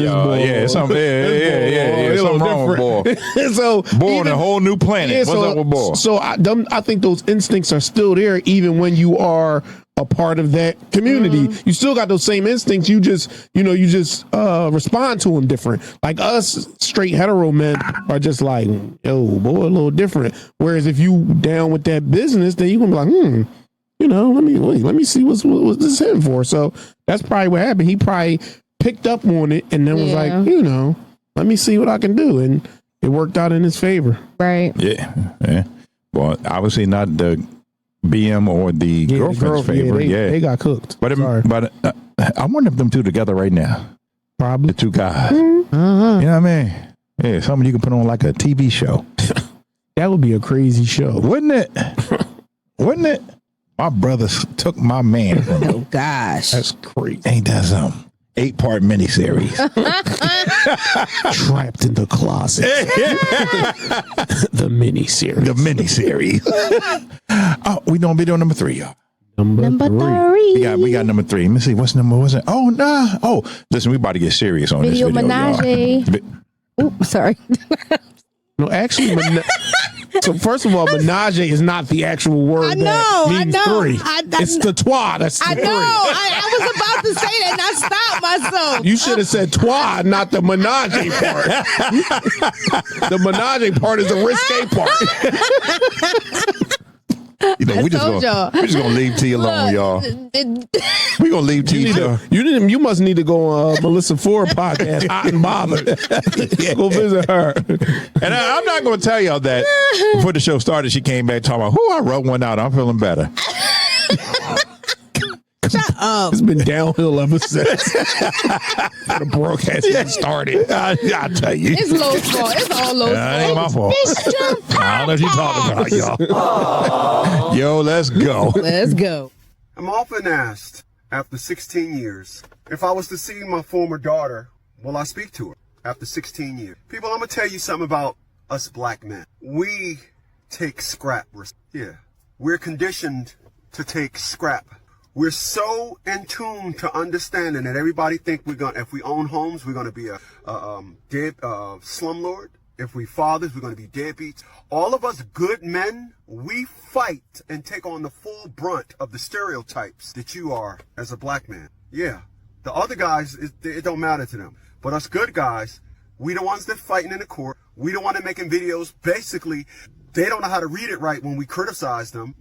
wrong with boy. So boy on a whole new planet. What's up with boy? So I think those instincts are still there, even when you are a part of that community. You still got those same instincts. You just respond to them different. Like us straight hetero men are just like, yo, boy, a little different. Whereas if you down with that business, then you gonna be like, let me see what's this hitting for. So that's probably what happened. He probably picked up on it and then was like, let me see what I can do, and it worked out in his favor. Right. Yeah. Well, obviously not the BM or the girlfriend's favor. They got cooked. But I wonder if them two together right now. Probably the two guys. Mm-hmm. You know what I mean? Yeah, something you can put on like a TV show. That would be a crazy show, wouldn't it? Wouldn't it? My brother took my man from me. Oh gosh, that's crazy. Ain't that something? 8-part miniseries. Trapped in the closet. The miniseries. The miniseries. Oh, we gonna be doing number 3, y'all. Number 3. We got number 3. Let me see. What's number? Was it? Oh, nah. Oh, listen, we about to get serious on Video this video, menage. y'all. Oops, sorry. No, actually, so first of all, menage is not the actual word that means 3. It's the toi. That's the 3. I was about to say that and I stopped myself. You should have said toi, not the menage part. The menage part is the risque part. You know, we're just gonna leave T alone, y'all. We're gonna leave T. You must need to go on Melissa Ford podcast. Hot and bothered. Go visit her. And I'm not gonna tell y'all that before the show started, she came back talking about, I wrote one out. I'm feeling better. Shut up. It's been downhill ever since the broadcast started. I'll tell you. It's Lo's fault. It's all Lo's fault. That ain't my fault. I don't know what you're talking about, y'all. Yo, let's go. Let's go. I'm often asked, after 16 years, if I was to see my former daughter, will I speak to her after 16 years? People, I'm going to tell you something about us black men. We take scrap. We're conditioned to take scrap. We're so in tune to understanding that everybody think if we own homes, we're gonna be a dead slumlord. If we fathers, we're gonna be deadbeats. All of us good men, we fight and take on the full brunt of the stereotypes that you are as a black man. Yeah, the other guys, it don't matter to them. But us good guys, we the ones that fighting in the court. We the one that making videos. Basically, they don't know how to read it right when we criticize them.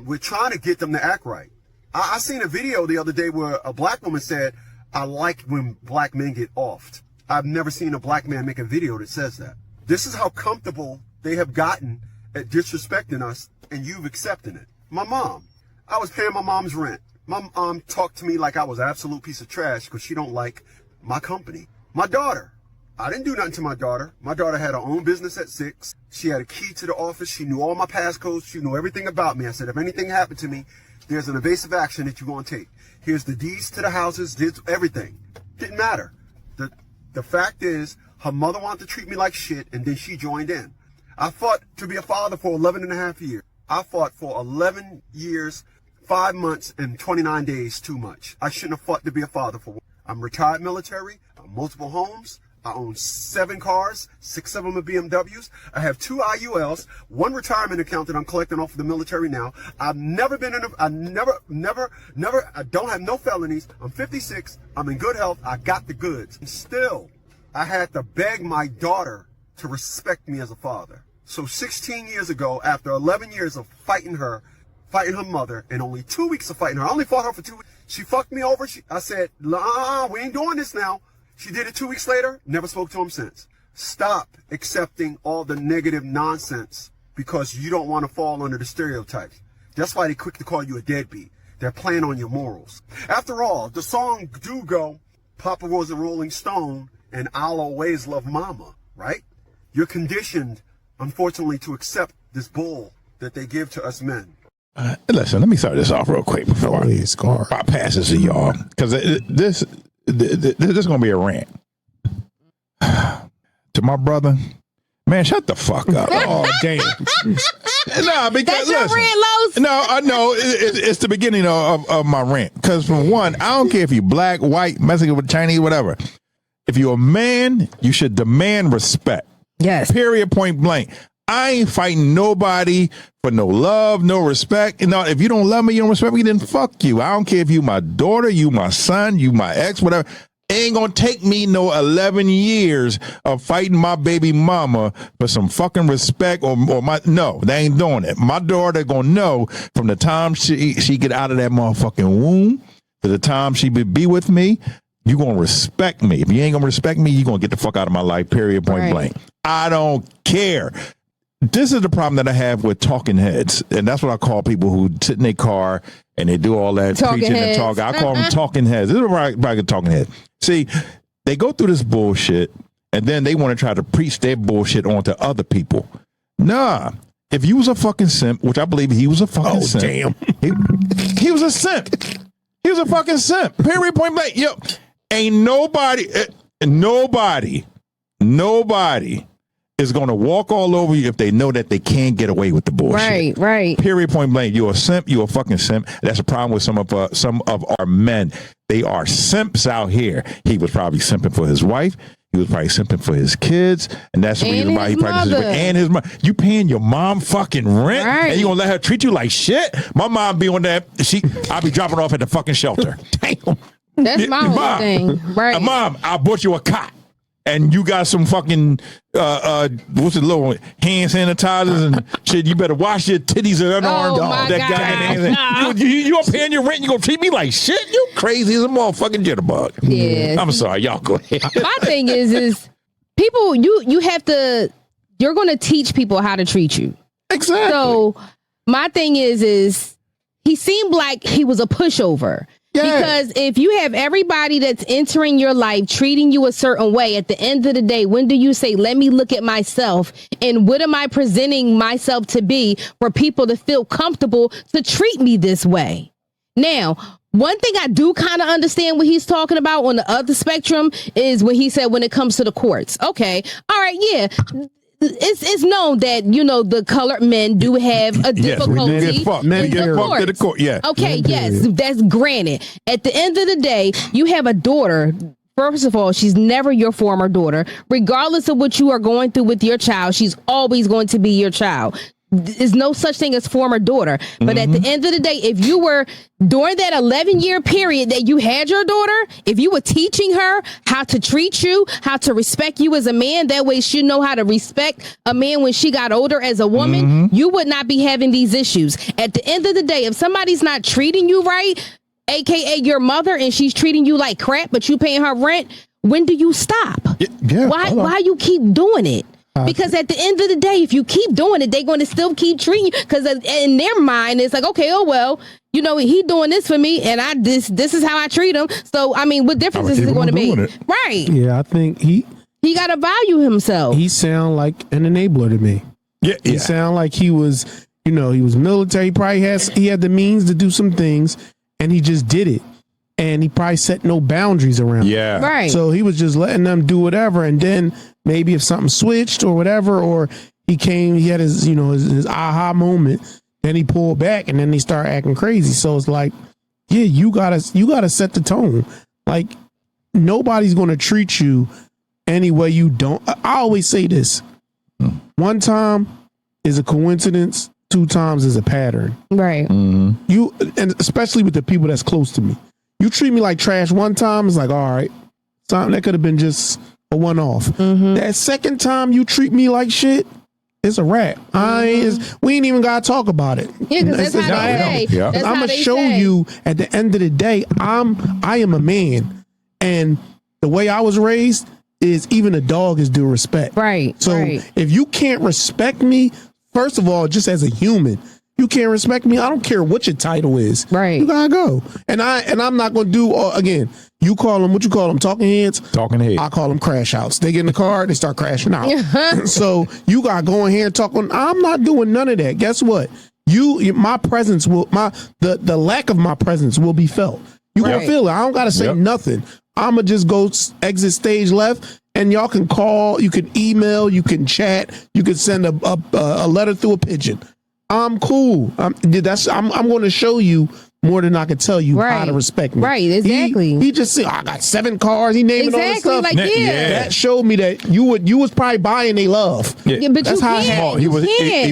We're trying to get them to act right. I seen a video the other day where a black woman said, I like when black men get offed. I've never seen a black man make a video that says that. This is how comfortable they have gotten at disrespecting us, and you've accepted it. My mom, I was paying my mom's rent. My mom talked to me like I was an absolute piece of trash because she don't like my company. My daughter, I didn't do nothing to my daughter. My daughter had her own business at 6. She had a key to the office. She knew all my passcodes. She knew everything about me. I said, if anything happened to me, there's an evasive action that you're going to take. Here's the deeds to the houses, everything. Didn't matter. The fact is, her mother wanted to treat me like shit, and then she joined in. I fought to be a father for 11 and a half years. I fought for 11 years, 5 months, and 29 days too much. I shouldn't have fought to be a father for. I'm retired military, multiple homes. I own 7 cars, 6 of them are BMWs. I have 2 IULs, 1 retirement account that I'm collecting off of the military now. I've never been I don't have no felonies. I'm 56. I'm in good health. I got the goods. And still, I had to beg my daughter to respect me as a father. So 16 years ago, after 11 years of fighting her mother, and only 2 weeks of fighting her, I only fought her for 2 weeks. She fucked me over. I said, nah, we ain't doing this now. She did it 2 weeks later, never spoke to him since. Stop accepting all the negative nonsense because you don't want to fall under the stereotypes. That's why they quick to call you a deadbeat. They're playing on your morals. After all, the song do go, Papa was a Rolling Stone and I'll always love Mama, right? You're conditioned, unfortunately, to accept this bull that they give to us men. Listen, let me start this off real quick before I pass this to y'all. Because this is going to be a rant. To my brother, man, shut the fuck up. Oh, damn. No, because that's your rant, Los? No, it's the beginning of my rant. Because for one, I don't care if you're black, white, Mexican, Chinese, whatever. If you're a man, you should demand respect. Yes. Period, point blank. I ain't fighting nobody for no love, no respect. You know, if you don't love me, you don't respect me, then fuck you. I don't care if you my daughter, you my son, you my ex, whatever. ain't gonna take me no 11 years of fighting my baby mama for some fucking respect or my, no, they ain't doing it. My daughter gonna know from the time she get out of that motherfucking womb to the time she be with me, you gonna respect me. If you ain't gonna respect me, you gonna get the fuck out of my life, period, point blank. I don't care. This is the problem that I have with talking heads, and that's what I call people who sit in their car and they do all that Talking preaching heads. and talking. I call them talking heads. This is right, talking head. See, they go through this bullshit, and then they want to try to preach their bullshit onto other people. Nah, if you was a fucking simp, which I believe he was a fucking simp. Damn. He was a simp. He was a fucking simp. Period, point blank. Yo, ain't nobody is going to walk all over you if they know that they can't get away with the bullshit. Right. Period, point blank. You're a simp. You're a fucking simp. That's a problem with some of our men. They are simps out here. He was probably simping for his wife. He was probably simping for his kids, and that's the reason why he practices. And his mother. You paying your mom fucking rent, and you gonna let her treat you like shit? My mom be on that. I'll be dropping off at the fucking shelter. Damn. That's my whole thing. Right. Mom, I bought you a cot. And you got some fucking what's the little hand sanitizers and shit. You better wash your titties and underarms. You up paying your rent? You gonna treat me like shit? You crazy as a motherfucking jitterbug. Yeah. I'm sorry, y'all go ahead. My thing is people. You have to. You're gonna teach people how to treat you. Exactly. So my thing is he seemed like he was a pushover. Yeah. Because if you have everybody that's entering your life treating you a certain way, at the end of the day, when do you say, let me look at myself and what am I presenting myself to be for people to feel comfortable to treat me this way? Now, one thing I do kind of understand what he's talking about on the other spectrum is when he said when it comes to the courts. Okay. All right. Yeah. It's known that, the colored men do have a difficulty. Men get fucked to the court. Yeah. Okay, yes, that's granted. At the end of the day, you have a daughter. First of all, she's never your former daughter. Regardless of what you are going through with your child, she's always going to be your child. There's no such thing as former daughter. But at the end of the day, if you were during that 11-year period that you had your daughter, if you were teaching her how to treat you, how to respect you as a man, that way she'd know how to respect a man when she got older as a woman, you would not be having these issues. At the end of the day, if somebody's not treating you right, aka your mother, and she's treating you like crap, but you paying her rent, when do you stop? Yeah, why you keep doing it? Because at the end of the day, if you keep doing it, they're going to still keep treating you. Because in their mind, it's like, okay, oh well, he doing this for me, and this is how I treat him. So I mean, what difference is it going to be? Right? Yeah, I think he got to value himself. He sound like an enabler to me. Yeah, he sound like he was, he was military. He had the means to do some things, and he just did it. And he probably set no boundaries around. Yeah, right. So he was just letting them do whatever, and then maybe if something switched or whatever, or he had his, his aha moment, then he pulled back, and then he started acting crazy. So it's like, yeah, you gotta set the tone. Like nobody's gonna treat you any way you don't. I always say this: one time is a coincidence, 2 times is a pattern. Right. You, and especially with the people that's close to me. You treat me like trash one time, it's like, all right, something that could have been just a one-off. That second time you treat me like shit, it's a wrap. We ain't even gotta talk about it. Yeah, because that's how they say. I'm gonna show you at the end of the day, I am a man, and the way I was raised is even a dog is due respect. Right. So if you can't respect me, first of all, just as a human, you can't respect me. I don't care what your title is. Right. You gotta go. And I'm not gonna do again. You call them what you call them, talking heads. Talking heads. I call them crash outs. They get in the car, they start crashing out. So you gotta go in here and talk. I'm not doing none of that. Guess what? My presence will the lack of my presence will be felt. You gonna feel it. I don't gotta say nothing. I'ma just go exit stage left. And y'all can call, you can email, you can chat, you can send a letter through a pigeon. I'm cool. I'm going to show you more than I could tell you how to respect me. Right, exactly. He just said, I got 7 cars. He naming all this stuff. Like, That showed me that you was probably buying they love. Yeah, but that's you how can't. He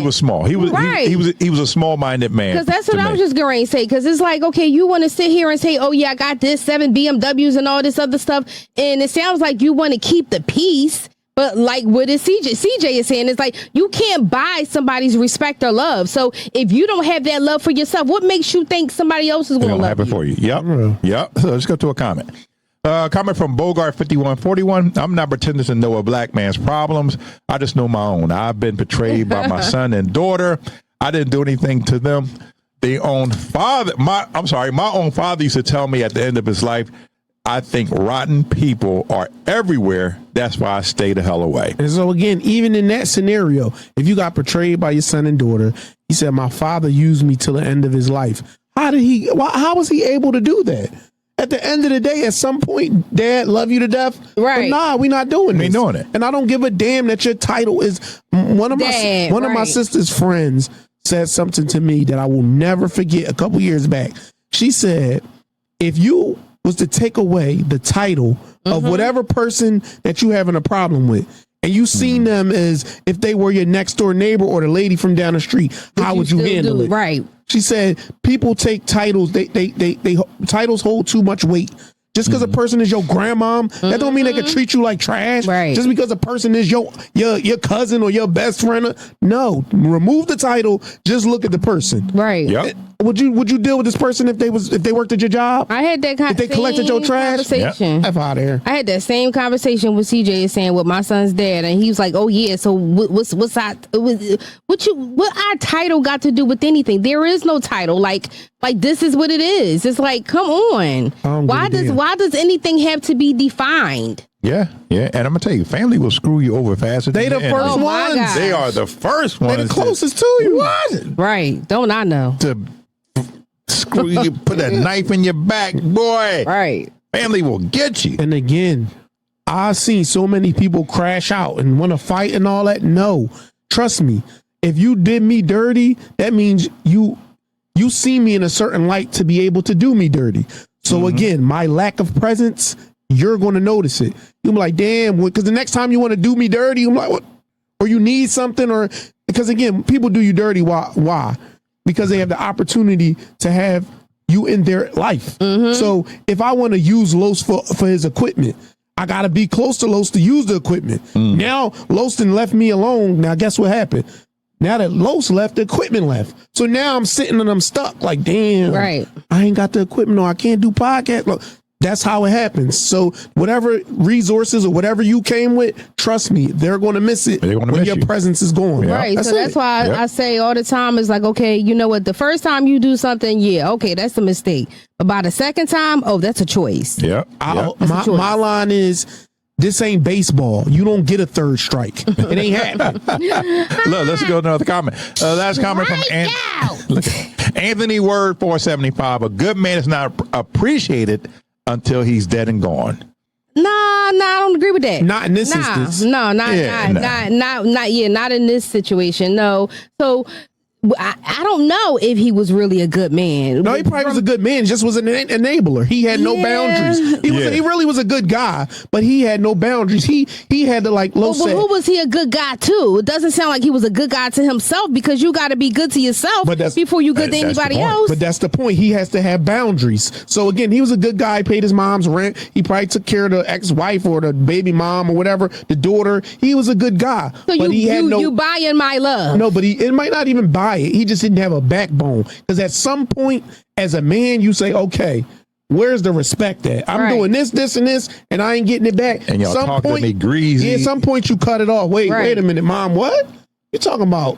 was small. He was a small-minded man. Because that's what I was just going to say. Because it's like, okay, you want to sit here and say, oh yeah, I got this 7 BMWs and all this other stuff, and it sounds like you want to keep the peace. But like what is CJ is saying, it's like you can't buy somebody's respect or love. So if you don't have that love for yourself, what makes you think somebody else is going to love you? For you? Yep. So let's go to a comment. Comment from Bogart 5141. I'm not pretending to know a black man's problems. I just know my own. I've been betrayed by my son and daughter. I didn't do anything to them. My own father used to tell me at the end of his life, I think rotten people are everywhere. That's why I stay the hell away. And so again, even in that scenario, if you got betrayed by your son and daughter, he said, my father used me till the end of his life. How was he able to do that? At the end of the day, at some point, Dad, love you to death. Right. But nah, we're not doing this. We ain't doing it. And I don't give a damn that your title is one of my sister's friends said something to me that I will never forget a couple years back. She said, if you was to take away the title of whatever person that you having a problem with, and you seen them as if they were your next door neighbor or the lady from down the street, how would you handle it? Right. She said people take titles, they titles hold too much weight. Just because a person is your grandmom, that don't mean they can treat you like trash. Right. Just because a person is your cousin or your best friend. No, remove the title. Just look at the person. Right. Yep. Would you deal with this person if they worked at your job? I had that if they collected your trash. Conversation. F out of here. I had that same conversation with CJ is saying with my son's dad, and he was like, "Oh yeah, so what our title got to do with anything? There is no title. Like this is what it is. It's like, come on. Why does anything have to be defined?" Yeah. And I'm gonna tell you, family will screw you over faster. They the first ones. They are the first ones. They the closest to you. What? Right? Don't I know? To screw you, put a knife in your back, boy. Right. Family will get you. And again, I've seen so many people crash out and want to fight and all that. No, trust me. If you did me dirty, that means you see me in a certain light to be able to do me dirty. So again, my lack of presence, you're going to notice it. You'll be like, damn, because the next time you want to do me dirty, I'm like, what? Or you need something, or because again, people do you dirty. Why? Because they have the opportunity to have you in their life. So if I want to use Los for his equipment, I got to be close to Los to use the equipment. Now, Los done left me alone. Now, guess what happened? Now that Los left, the equipment left. So now I'm sitting and I'm stuck. Like, damn, right. I ain't got the equipment, or I can't do podcast. Look, that's how it happens. So whatever resources or whatever you came with, trust me, they're going to miss it when your presence is gone. Yeah. Right. That's why I say all the time is like, okay, you know what? The first time you do something, okay, that's a mistake. But by the second time, that's a choice. Yeah. My line is, this ain't baseball. You don't get a third strike. It ain't happening. Look, let's go to another comment. Last comment from Anthony Word 475. A good man is not appreciated until he's dead and gone. Nah, I don't agree with that. Not in this instance. No, not in this situation. No. So I don't know if he was really a good man. No, he probably was a good man, just was an enabler. He had no boundaries. He really was a good guy, but he had no boundaries. He had to, like Lo said. Who was he a good guy to? It doesn't sound like he was a good guy to himself, because you got to be good to yourself before you good to anybody else. But that's the point. He has to have boundaries. So again, he was a good guy. He paid his mom's rent. He probably took care of the ex-wife or the baby mom or whatever, the daughter. He was a good guy. So but you buying my love. No, but it might not even buy it. He just didn't have a backbone. Because at some point, as a man, you say, okay, where's the respect at? I'm doing this, and this, and I ain't getting it back. And y'all talking to me greasy. Yeah, at some point you cut it off. Wait a minute, Mom, what? You talking about?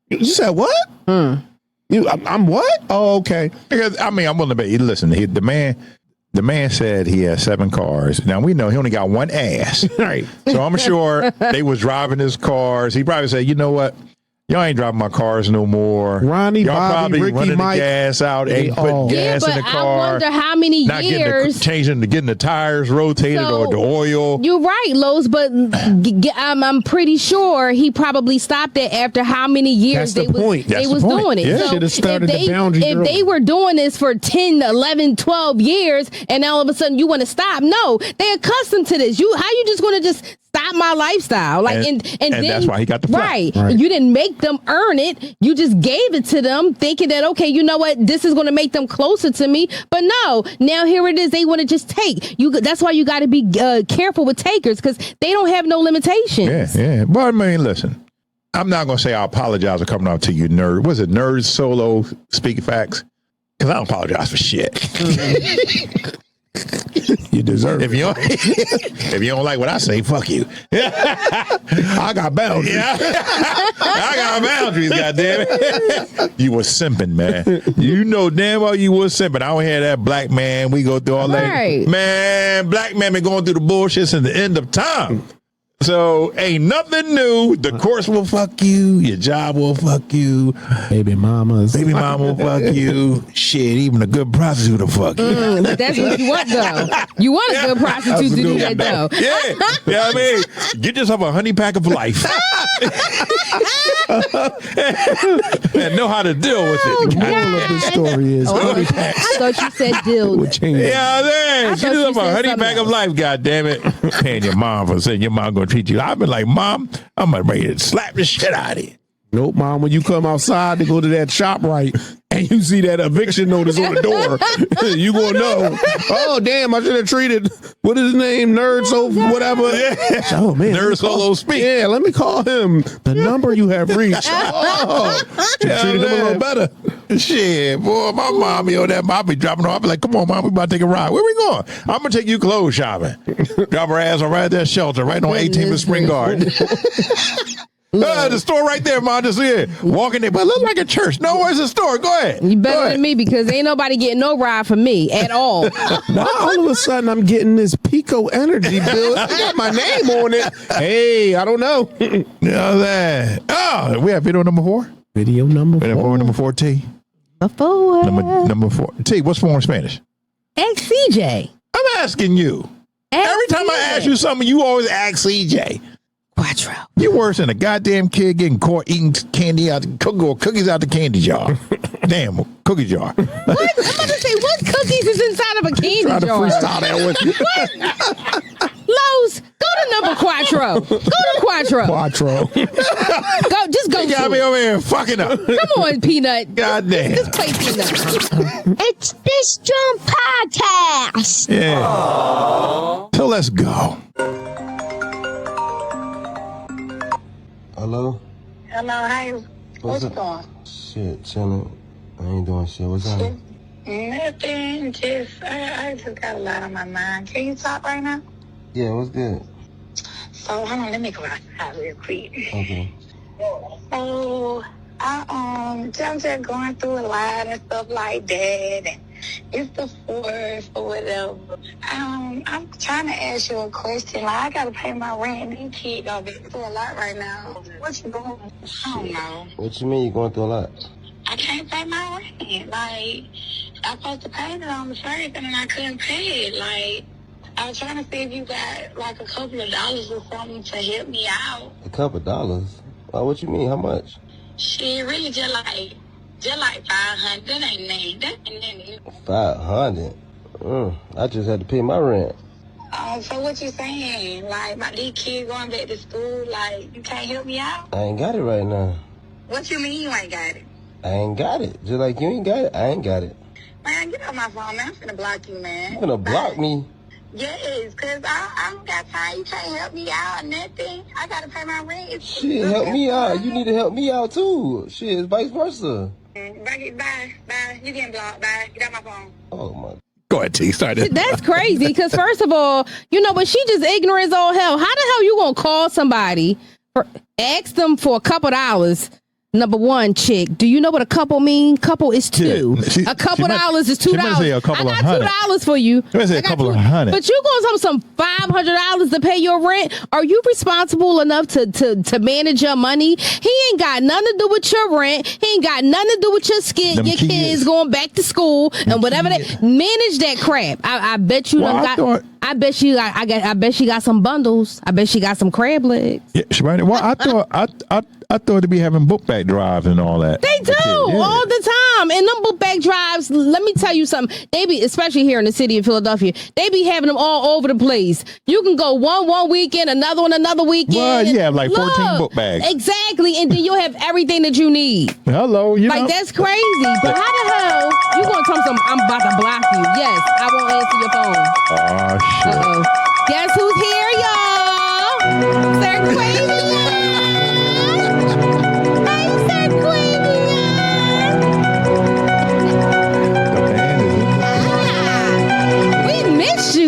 You said what? I'm what? Oh, okay. Because, I mean, I'm willing to bet. Listen, the man said he has 7 cars. Now, we know he only got one ass. Right. So I'm sure they was driving his cars. He probably said, you know what? Y'all ain't driving my cars no more. Ronnie, y'all Bobby, probably Ricky, running Mike, the gas out, ain't putting gas in the car. I wonder how many not years. getting the tires rotated or the oil. You're right, Lowe's, but I'm pretty sure he probably stopped it after how many years they was doing it. Yeah. So should have started the boundary. If they were doing this for 10, 11, 12 years, and all of a sudden you want to stop, no, they're accustomed to this. How you just going to just stop my lifestyle? Like, and then that's why he got the flat. Right. You didn't make them earn it. You just gave it to them thinking that, okay, you know what? This is going to make them closer to me. But no, now here it is. They want to just take you. That's why you got to be careful with takers, because they don't have no limitations. Yeah. But I mean, listen, I'm not going to say I apologize for coming out to you, nerd. Was it Nerd Solo Speak Facts? Because I don't apologize for shit. You deserve it. If you don't like what I say, fuck you. I got boundaries. Yeah. I got boundaries, goddammit. You was simping, man. You know damn well you was simping. I don't hear that black man. We go through all that. Man, black man been going through the bullshit since the end of time. So ain't nothing new. The course will fuck you. Your job will fuck you. Baby mama will fuck you. Shit, even a good prostitute will fuck you. But that's what you want, though. You want a good prostitute to do that, though. Yeah, I mean, get yourself a honey pack of life. And know how to deal with it. The moral of this story is honey packs. I thought you said deal. Yeah, man. Get yourself a honey pack of life, goddammit. Paying your mom for saying your mom gonna treat you. I've been like, Mom, I'm ready to slap the shit out of you. Nope, Mom. When you come outside to go to that shop, right, and you see that eviction notice on the door, you gonna know. Oh, damn! I should have treated. What is his name? Nerd so whatever. Yeah. Oh man, Nerd Solo Speak. Yeah, let me call him. The number you have reached. Oh, treated him a little better. Shit, boy, my mom, I'll be dropping her. I'll be like, come on, Mom, we about to take a ride. Where we going? I'm gonna take you clothes shopping. Drop her ass on right at that shelter, right on 18th and Spring Garden. The store right there, Mom. Just walking there, but it look like a church. No, where's the store? Go ahead. You better than me, because ain't nobody getting no ride from me at all. Now all of a sudden I'm getting this Pico Energy bill. I got my name on it. Hey, I don't know. We have video number 4. Video number 4. Number 4, T. Number 4. T, what's 4 in Spanish? XCJ. I'm asking you. Every time I ask you something, you always ask CJ. Quattro. You worse than a goddamn kid getting caught eating candy cookies out the candy jar. Damn, cookie jar. What? I'm about to say, what cookies is inside of a candy jar? Try to freestyle that with you. Lowe's, go to number Quattro. Go to Quattro. Just go. You got me over here fucking up. Come on, Peanut. Goddamn. Just play Peanut. It's this JAWN podcast. Yeah. Aww. So let's go. Hello? Hello, hi. What's going? Shit, chilling. I ain't doing shit. What's up? Nothing. I just got a lot on my mind. Can you talk right now? Yeah, what's good? So, hold on. Let me go outside real quick. Okay. So, I'm just going through a lot and stuff like that. And it's the 4th or whatever. I'm trying to ask you a question. Like, I got to pay my rent. These kids gonna be through a lot right now. What you doing? I don't know. What you mean you going through a lot? I can't pay my rent. Like, I'm supposed to pay it on the 1st, and then I couldn't pay it. Like, I was trying to see if you got, like, a couple of dollars or something to help me out. A couple of dollars? What you mean? How much? Shit, really just like 500. That ain't nothing. That ain't nothing. 500? I just had to pay my rent. So what you saying? Like, these kids going back to school, like, you can't help me out? I ain't got it right now. What you mean you ain't got it? I ain't got it. Just like you ain't got it, I ain't got it. Man, get off my phone, man. I'm finna block you, man. You finna block me? Yes, because I don't got time. You can't help me out or nothing. I got to pay my rent. Shit, help me out. You need to help me out, too. Shit, it's vice versa. Bye. You getting blocked. Bye. Get out my phone. Oh, my. Go ahead, T. Start it. That's crazy, because first of all, but she just ignorant as all hell. How the hell you gonna call somebody, ask them for a couple dollars, Number one, chick. Do you know what a couple mean? Couple is two. Yeah, a couple dollars is $2. She might say a couple I of got $2 for you. She might say a couple of $100. But you gonna tell some $500 to pay your rent? Are you responsible enough to manage your money? He ain't got nothing to do with your rent. He ain't got nothing to do with your kids going back to school and whatever. Manage that crap. I bet you I bet she got some bundles. I bet she got some crab legs. Yeah, she might. Well, I thought they'd be having book bag drives and all that. They do all the time. And them book bag drives, let me tell you something. They be, especially here in the city of Philadelphia, they be having them all over the place. You can go one weekend, another one another weekend. Well, you have like 14 book bags. Exactly. And then you'll have everything that you need. Hello. That's crazy. But how the hell you gonna tell me something? I'm about to block you. Yes, I won't answer your phone. Oh, shit. Uh-oh. Guess who's here, y'all? Sir Quavia.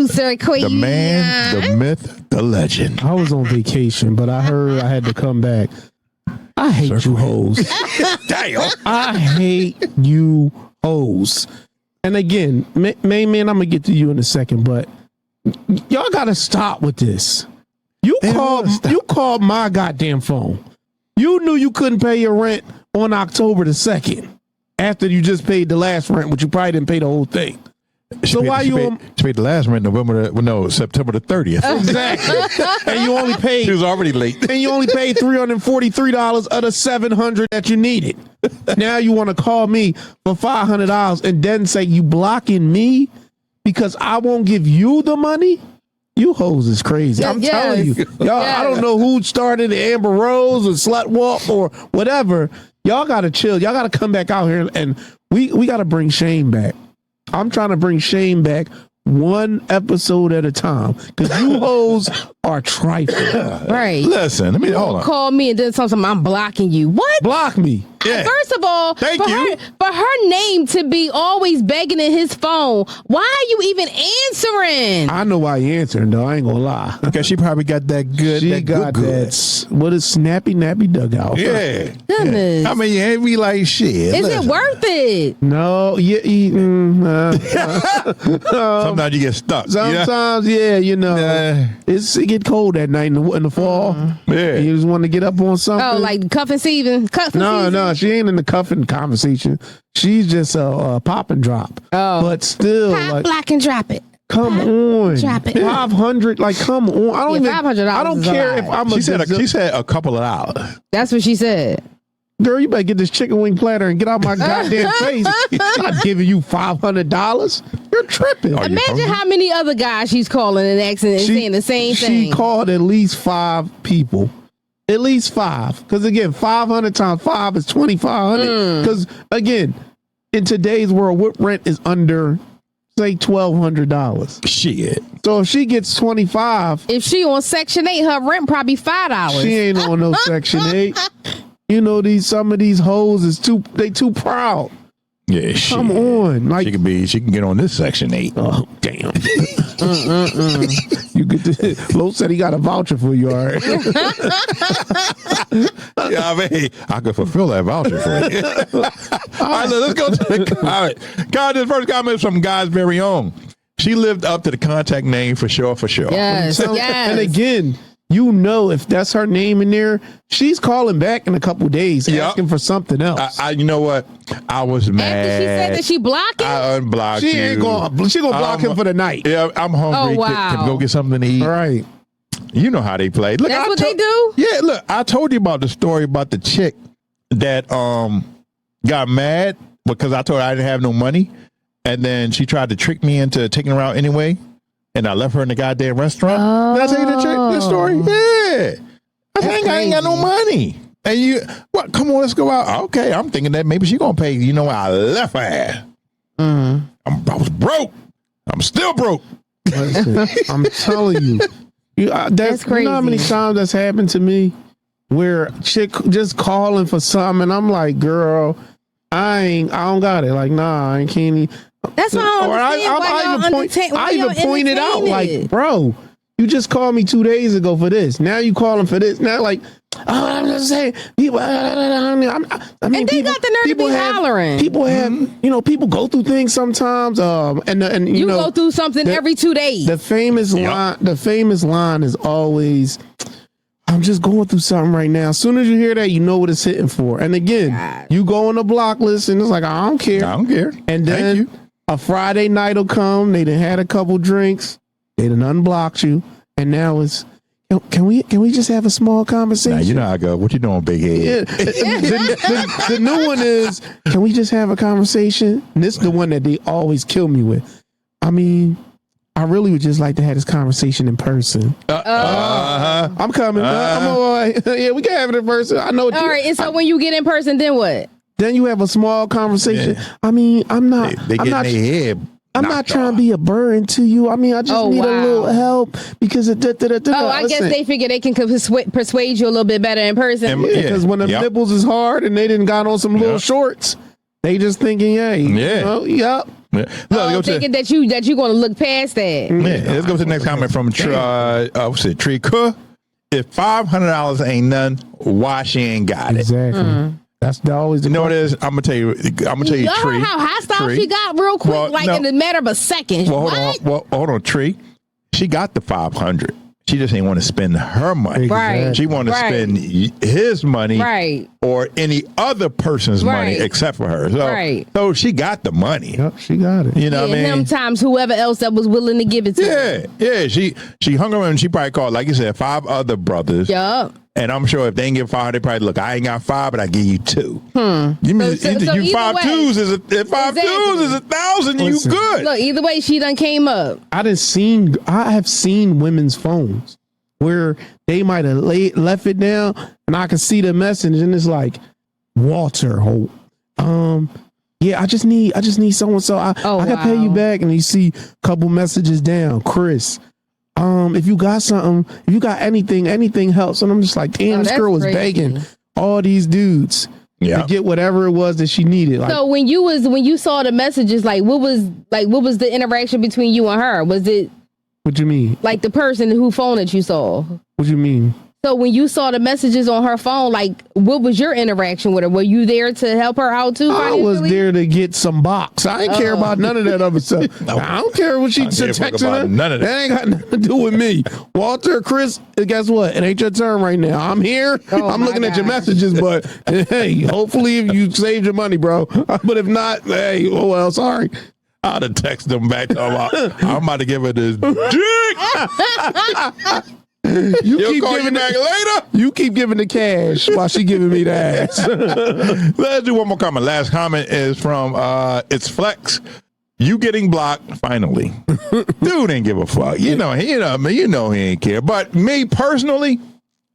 Sir Queen. The man, the myth, the legend. I was on vacation, but I heard I had to come back. I hate you hoes. Damn. I hate you hoes. And again, main man, I'm going to get to you in a second, but y'all got to stop with this. You called my goddamn phone. You knew you couldn't pay your rent on October the 2nd after you just paid the last rent, which you probably didn't pay the whole thing. She paid the last rent September the 30th. Exactly. And you only paid. She was already late. And you only paid $343 of the $700 that you needed. Now you want to call me for $500 and then say you blocking me because I won't give you the money? You hoes is crazy. I'm telling you. Y'all, I don't know who started the Amber Rose or Slut Walk or whatever. Y'all got to chill. Y'all got to come back out here and we got to bring shame back. I'm trying to bring shame back one episode at a time because you hoes are trifling. Right. Listen, let me hold on. Call me and then something. I'm blocking you. What? Block me. Yeah. First of all, for her name to be always begging in his phone, why are you even answering? I know why you answering though. I ain't gonna lie. Because she probably got that good. She got that. What is snappy nappy dugout? Yeah. Goodness. I mean, you ain't be like shit. Is it worth it? No, you eating. Sometimes you get stuck. Sometimes, you know, it get cold at night in the fall. Yeah. You just want to get up on something. Oh, like cuffing season. No, she ain't in the cuffing conversation. She's just a pop and drop. Oh, but still, pop, block and drop it. Come on, drop it. 500. Like, come on. I don't even. $500. I don't care if I'm. She said a couple of dollars. That's what she said. Girl, you better get this chicken wing platter and get out my goddamn face. I'm not giving you $500. You're tripping. Imagine how many other guys she's calling and asking and saying the same thing. She called at least 5 people. At least 5. Because again, 500 times 5 is 2,500. Because again, in today's world, what rent is under, say, $1,200? Shit. So if she gets 25. If she on Section 8, her rent probably $5. She ain't on no Section 8. You know, some of these hoes is too proud. Yeah, shit. Come on. Like, she can get on this Section 8. Oh, damn. You get this. Lo said he got a voucher for you, all right? Yeah, I mean, I could fulfill that voucher for you. All right, let's go to the comment. God, this first comment is from God's very own. She lived up to the contact name for sure. Yes. And again, you know, if that's her name in there, she's calling back in a couple of days asking for something else. You know what? I was mad. After she said that she blocked him? I unblocked she ain't gonna block him for the night. Yeah, I'm hungry. Oh, wow. Can go get something to eat. All right. You know how they play. Look, that's what they do? Yeah, look, I told you about the story about the chick that got mad because I told her I didn't have no money. And then she tried to trick me into taking her out anyway. And I left her in the goddamn restaurant. Oh. Did I tell you the story? Yeah. I ain't got no money. And you, what? Come on, let's go out. Okay, I'm thinking that maybe she gonna pay. You know, I left her ass. I was broke. I'm still broke. Listen, I'm telling you. That's crazy. You know how many times that's happened to me where chick just calling for something and I'm like, girl, I don't got it. Like, nah, I can't. That's why I even pointed out, like, bro, You just called me 2 days ago for this. Now you calling for this. Now like, I'm just saying, people. I mean, and they people, got the nerve to be hollering. People have, people go through things sometimes. And you know, go through something every 2 days. The famous line is always, I'm just going through something right now. As soon as you hear that, you know what it's hitting for. And again, you go on the block list and it's like, I don't care. And then a Friday night will come. They done had a couple drinks. They done unblocked you. And now it's, can we just have a small conversation? Nah, you know how I go. What you doing, big head? Yeah. The new one is, can we just have a conversation? And this is the one that they always kill me with. I mean, I really would just like to have this conversation in person. I'm coming. I'm all right. Yeah, we can have it in person. I know. All right. And so when you get in person, then what? Then you have a small conversation. Yeah. I mean, I'm not. They get in their head. I'm not trying to be a burden to you. I mean, I just need a little help because of I guess they figure they can persuade you a little bit better in person. Because when the nipples is hard and they didn't got on some little shorts, they just thinking, hey, thinking that you're going to look past that. Let's go to the next comment from Tree Cook. If $500 ain't none, why she ain't got it? Exactly. That's always the. You know what it is? I'm gonna tell you. Tree. How hostile she got real quick, in the matter of a second. Hold on, Tree. She got the 500. She just ain't want to spend her money. Right. She want to spend his money, or any other person's money except for her. So she got the money. Yep, she got it. You know what I mean? Sometimes whoever else that was willing to give it to her. Yeah. She hung around and she probably called, like you said, 5 other brothers. Yup. And I'm sure if they ain't give 5, they probably look. I ain't got 5, but I give you 2. You mean you 5 twos is 1,000? You good? Look, either way, she done came up. I have seen women's phones where they might have left it down, and I can see the message, and it's like, Walter Hope. Yeah, I just need so and so. I can pay you back, and you see a couple messages down, Chris. If you got something, if you got anything helps. And I'm just like, damn, this girl was begging all these dudes to get whatever it was that she needed. So when you saw the messages, what was the interaction between you and her? Was it? What you mean? Like the person who phone that you saw? What you mean? So when you saw the messages on her phone, what was your interaction with her? Were you there to help her out too? I was there to get some box. I didn't care about none of that other stuff. I don't care what she's texting her. None of that. That ain't got nothing to do with me. Walter, Chris, guess what? It ain't your turn right now. I'm here. I'm looking at your messages, but hey, hopefully if you saved your money, bro. But if not, hey, oh well, sorry. I'd have texted them back. I'm about to give her this dick. You keep giving the cash while she giving me the ass. Let's do one more comment. Last comment is from It's Flex. You getting blocked finally. Dude ain't give a fuck. You know he ain't care. But me personally,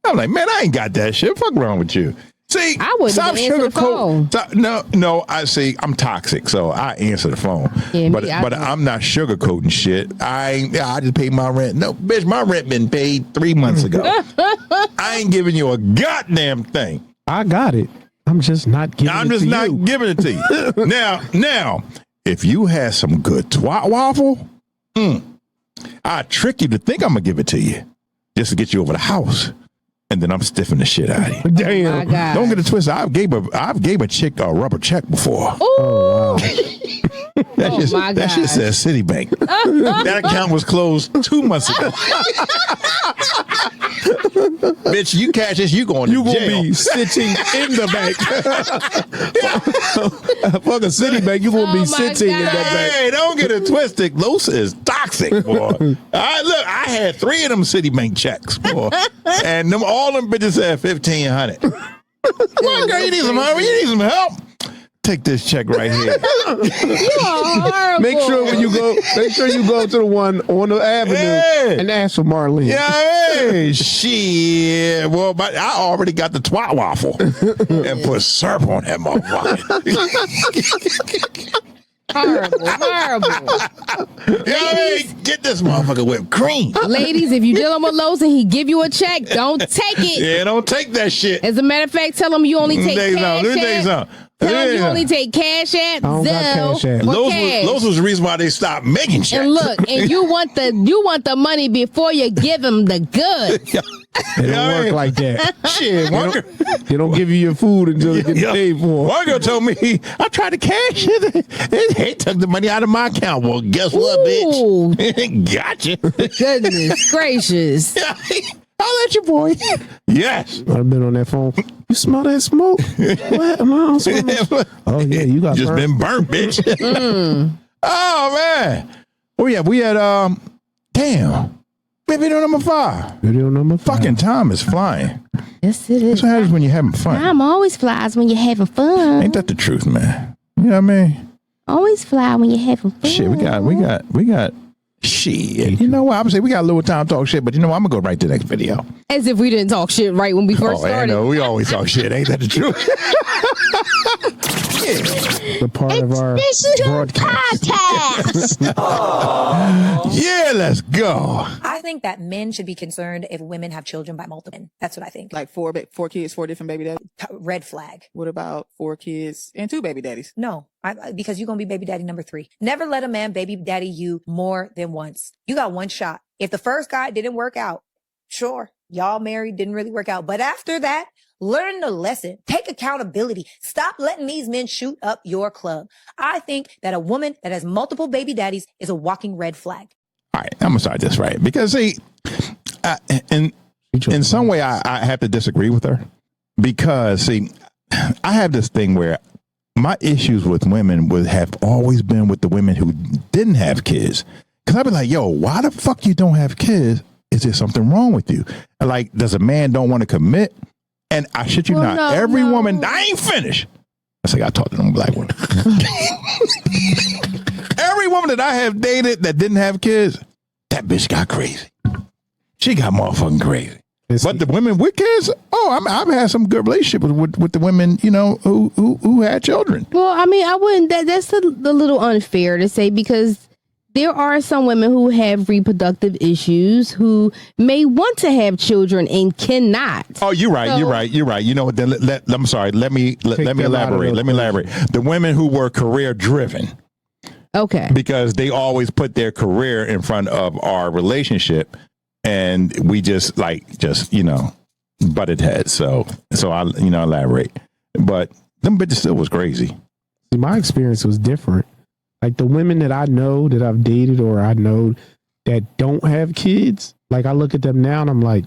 I'm like, man, I ain't got that shit. Fuck wrong with you. See, I wouldn't stop answer the phone. No, I see. I'm toxic, so I answer the phone. Yeah, but I'm not sugarcoating shit. I just paid my rent. No, bitch, my rent been paid 3 months ago. I ain't giving you a goddamn thing. I got it. I'm just not giving it to you. I'm just not giving it to you. Now, if you had some good twat waffle, I trick you to think I'm gonna give it to you just to get you over the house. And then I'm stiffing the shit out of you. Damn. Oh my God. Don't get it twisted. I've gave a chick a rubber check before. Oh, wow. That shit says Citibank. That account was closed 2 months ago. Bitch, you catch this, you going to jail. You gonna be sitting in the bank. Fuck a Citibank, you gonna be sitting in that bank. Hey, don't get it twisted. Los is toxic, boy. I had 3 of them Citibank checks, boy, and all them bitches had 1,500. Come on, girl, you need some help. You need some help. Take this check right here. Make sure you go to the one on the avenue and ask for Marlene. Yeah, shit. Well, but I already got the twat waffle and put syrup on that motherfucker. Horrible. Get this motherfucker whipped cream. Ladies, if you're dealing with Lowe's and he give you a check, don't take it. Yeah, don't take that shit. As a matter of fact, tell him you only take cash. Tell them you Yeah. only take Cash App, I don't got Zelle, Cash App. or Those cash. was the reason why they stopped making checks. And look, and you want the money before you give them the goods. It don't work like that. Shit, one girl, They don't give you your food until it gets paid for. one girl told me, I tried to cash it. They took the money out of my account. Well, guess what, Ooh. bitch? Gotcha. Goodness gracious. I'll let you, boy. Yes. I've been on that phone. You smell that smoke? What? No, I don't smell no smoke. Oh yeah, you got just burnt. been burnt, bitch. Oh man. Oh yeah, we had damn. Video number 5. Video number 5. Fucking time is flying. Yes, it is. That's what happens when you're having fun. Time always flies when you're having fun. Ain't that the truth, man? You know what I mean? Always fly when you're having fun. Shit, we got shit. You know what? I would say we got a little time to talk shit, but you know what? I'm gonna go right to the next video. As if we didn't talk shit right when we first I started. know we always talk shit. Ain't that the truth? The part of our broadcast. Yeah, let's go. I think that men should be concerned if women have children by multiple men. That's what I think. Like four kids, 4 different baby daddies. Red flag. What about 4 kids and 2 baby daddies? No, because you're going to be baby daddy number 3. Never let a man baby daddy you more than once. You got one shot. If the first guy didn't work out, sure, y'all married, didn't really work out. But after that, learn the lesson. Take accountability. Stop letting these men shoot up your club. I think that a woman that has multiple baby daddies is a walking red flag. All right, I'm gonna start this right because see, in some way I have to disagree with her because see, I have this thing where my issues with women would have always been with the women who didn't have kids. Because I'd be like, yo, why the fuck you don't have kids? Is there something wrong with you? Like, does a man don't want to commit? And I shit you not, every woman, I ain't finished. I say I talked to them black women. Every woman that I have dated that didn't have kids, that bitch got crazy. She got motherfucking crazy. But the women with kids, I've had some good relationships with the women, you know, who had children. Well, I mean, I wouldn't. That's a little unfair to say because there are some women who have reproductive issues who may want to have children and cannot. Oh, you're right. You're right. You know what? Then I'm sorry. Let me elaborate. The women who were career driven. Okay. Because they always put their career in front of our relationship, and we just butted heads. So I elaborate. But them bitches still was crazy. See, my experience was different. Like the women that I know that I've dated or I know that don't have kids, like I look at them now and I'm like,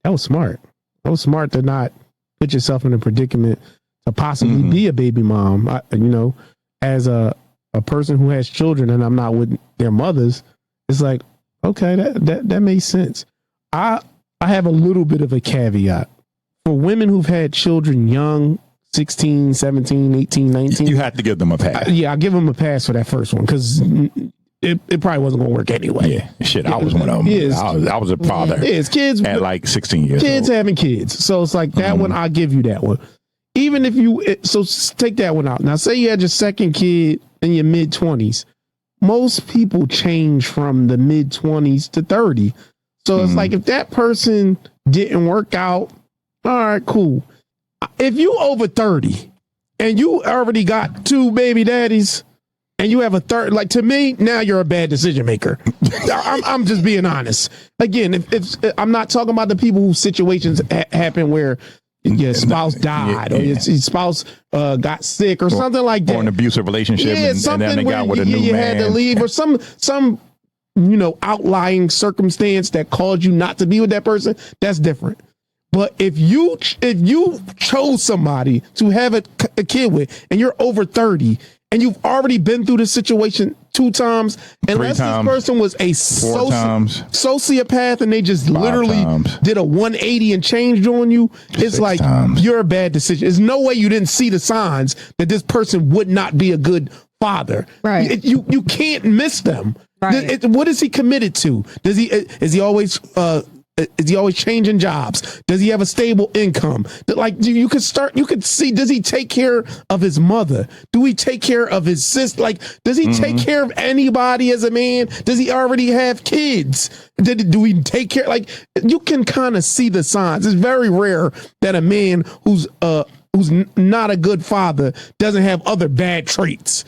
that was smart. That was smart to not put yourself in a predicament to possibly be a baby mom. As a person who has children and I'm not with their mothers, it's like, okay, that makes sense. I have a little bit of a caveat. For women who've had children young, 16, 17, 18, 19. You have to give them a pass. I'll give them a pass for that first one because it probably wasn't going to work anyway. Yeah, shit, I was one of them. I was a father. Yeah, it's kids at like 16 years kids old. Having kids. So it's like that one, I'll give you that one. Even if so take that one out. Now, say you had your second kid in your mid-20s. Most people change from the mid-20s to 30. So it's like if that person didn't work out, all right, cool. If you over 30 and you already got 2 baby daddies and you have a third, like to me, now you're a bad decision maker. I'm just being honest. Again, if I'm not talking about the people whose situations happen where your spouse died or your spouse got sick or something like that. Or an abusive relationship and then they got with a new man. Had to leave or some outlying circumstance that caused you not to be with that person. That's different. But if you chose somebody to have a kid with and you're over 30 and you've already been through this situation 2 times, unless this person was a sociopath and they just literally did a 180 and changed on you, it's like you're a bad decision. There's no way you didn't see the signs that this person would not be a good father. Right. You can't miss them. Right. What is he committed to? Is he always changing jobs? Does he have a stable income? Like you could see, does he take care of his mother? Do he take care of his sister? Like, does he take care of anybody as a man? Does he already have kids? Do we take care? Like, you can kind of see the signs. It's very rare that a man who's who's not a good father doesn't have other bad traits.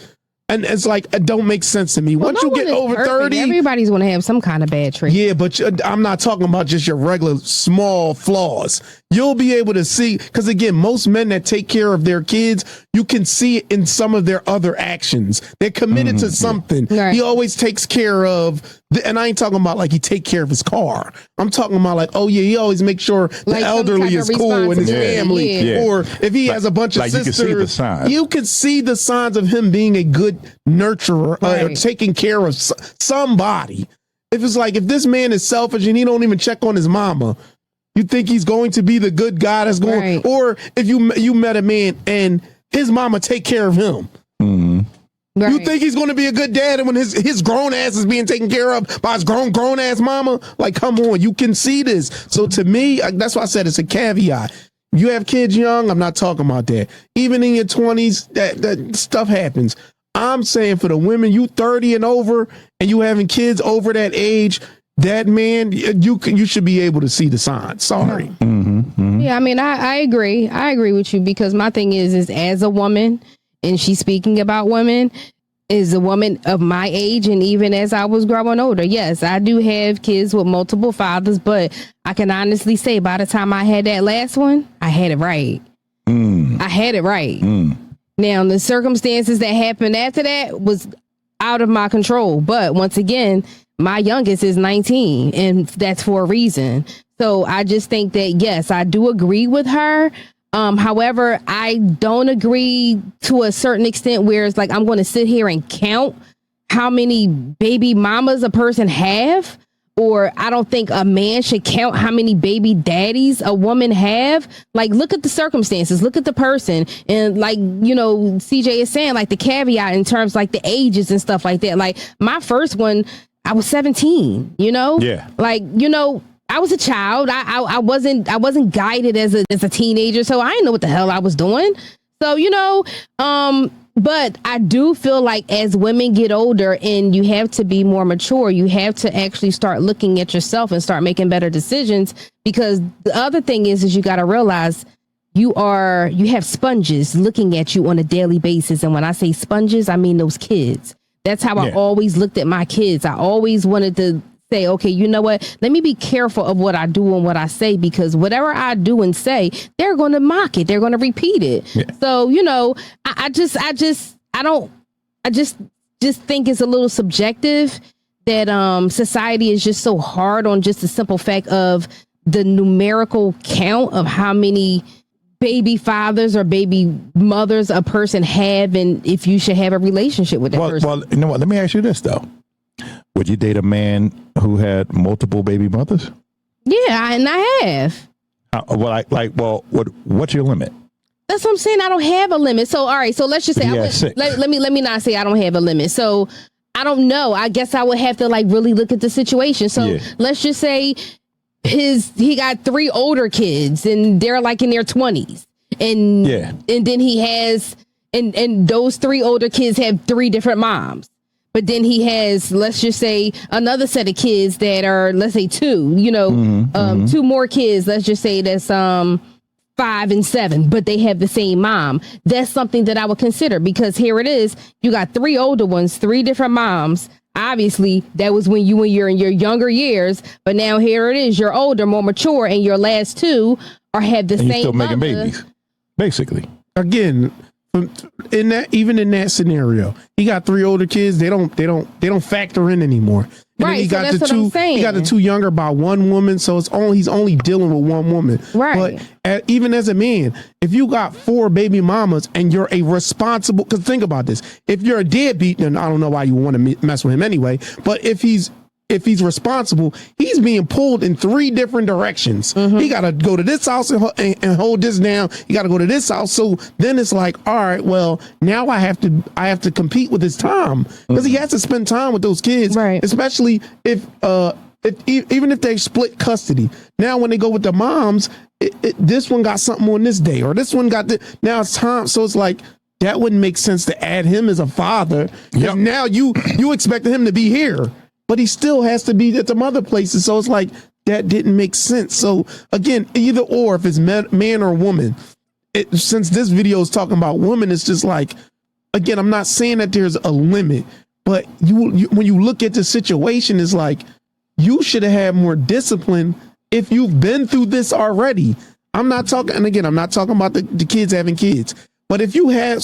And it's like, it don't make sense to me. Well, Once you get over 30, everybody's going to have some kind of bad trait. Yeah, but I'm not talking about just your regular small flaws. You'll be able to see, because again, most men that take care of their kids, you can see it in some of their other actions. They're committed to something. Right. He always takes care of, and I ain't talking about like he take care of his car. I'm talking about like, oh yeah, he always makes sure the Like some elderly type is of cool in his responsibility. family. Yeah. Or if he has a bunch of like you can see the sisters, signs. you can see the signs of him being a good nurturer or Right. taking care of somebody. If it's like, if this man is selfish and he don't even check on his mama, you think he's going to be the good guy that's going, Right. or if you met a man and his mama take care of him, Right. you think he's going to be a good dad, and when his grown ass is being taken care of by his grown ass mama, like, come on, you can see this. So to me, that's why I said it's a caveat. You have kids young, I'm not talking about that. Even in your 20s, that stuff happens. I'm saying for the women, you 30 and over, and you having kids over that age, that man, you should be able to see the signs. Sorry. Yeah, I mean, I agree. I agree with you, because my thing is as a woman, and she's speaking about women, is a woman of my age, and even as I was growing older, yes, I do have kids with multiple fathers, but I can honestly say by the time I had that last one, I had it right. I had it right. Now, the circumstances that happened after that was out of my control. But once again, my youngest is 19, and that's for a reason. So I just think that, yes, I do agree with her. However, I don't agree to a certain extent where it's like I'm going to sit here and count how many baby mamas a person have. Or I don't think a man should count how many baby daddies a woman have. Like, look at the circumstances, look at the person. And like, you know, CJ is saying, like, the caveat in terms like the ages and stuff like that. Like, my first one, I was 17, you know? Yeah. Like, you know, I was a child. I wasn't guided as a teenager, so I didn't know what the hell I was doing. So, you know, but I do feel like as women get older and you have to be more mature, you have to actually start looking at yourself and start making better decisions. Because the other thing is you got to realize you have sponges looking at you on a daily basis. And when I say sponges, I mean those kids. That's how I always looked at my kids. I always wanted to say, okay, you know what? Let me be careful of what I do and what I say, because whatever I do and say, they're going to mock it. They're going to repeat it. Yeah. So, you know, I just think it's a little subjective that society is just so hard on just the simple fact of the numerical count of how many baby fathers or baby mothers a person have, and if you should have a relationship with that person. Well, you know what? Let me ask you this though. Would you date a man who had multiple baby mothers? Yeah, and I have. What's your limit? That's what I'm saying. I don't have a limit. So, all right. So let's just say, let me not say I don't have a limit. So I don't know. I guess I would have to like really look at the situation. So let's just say he got 3 older kids and they're like in their 20s. And then he has, and those 3 older kids have 3 different moms. But then he has, let's just say, another set of kids that are, let's say 2, you know, 2 more kids. Let's just say that's 5 and 7, but they have the same mom. That's something that I would consider, because here it is. You got 3 older ones, 3 different moms. Obviously, that was when you were in your younger years. But now here it is. You're older, more mature, and your last 2 have the same you're still mother. making babies, basically. Again, in that scenario, he got 3 older kids. They don't factor in anymore. And right. Then he so got that's the what 2. I'm saying. He got the 2 younger by 1 woman. So he's only dealing with 1 woman. Right. But even as a man, if you got 4 baby mamas and you're a responsible, because think about this, if you're a deadbeat, then I don't know why you want to mess with him anyway. But if he's responsible, he's being pulled in 3 different directions. He got to go to this house and hold this down. He got to go to this house. So then it's like, all right, well, now I have to compete with his time, because he has to spend time with those kids, right? Especially if even if they split custody. Now, when they go with the moms, this one got something on this day, or this one got now it's time. So it's like, that wouldn't make sense to add him as a father. Yep. Now you expected him to be here, but he still has to be at some other places. So it's like, that didn't make sense. So again, either or, if it's man or woman, since this video is talking about women, it's just like, again, I'm not saying that there's a limit, but you when you look at the situation, it's like you should have had more discipline if you've been through this already. I'm not talking, and again, I'm not talking about the kids having kids, but if you had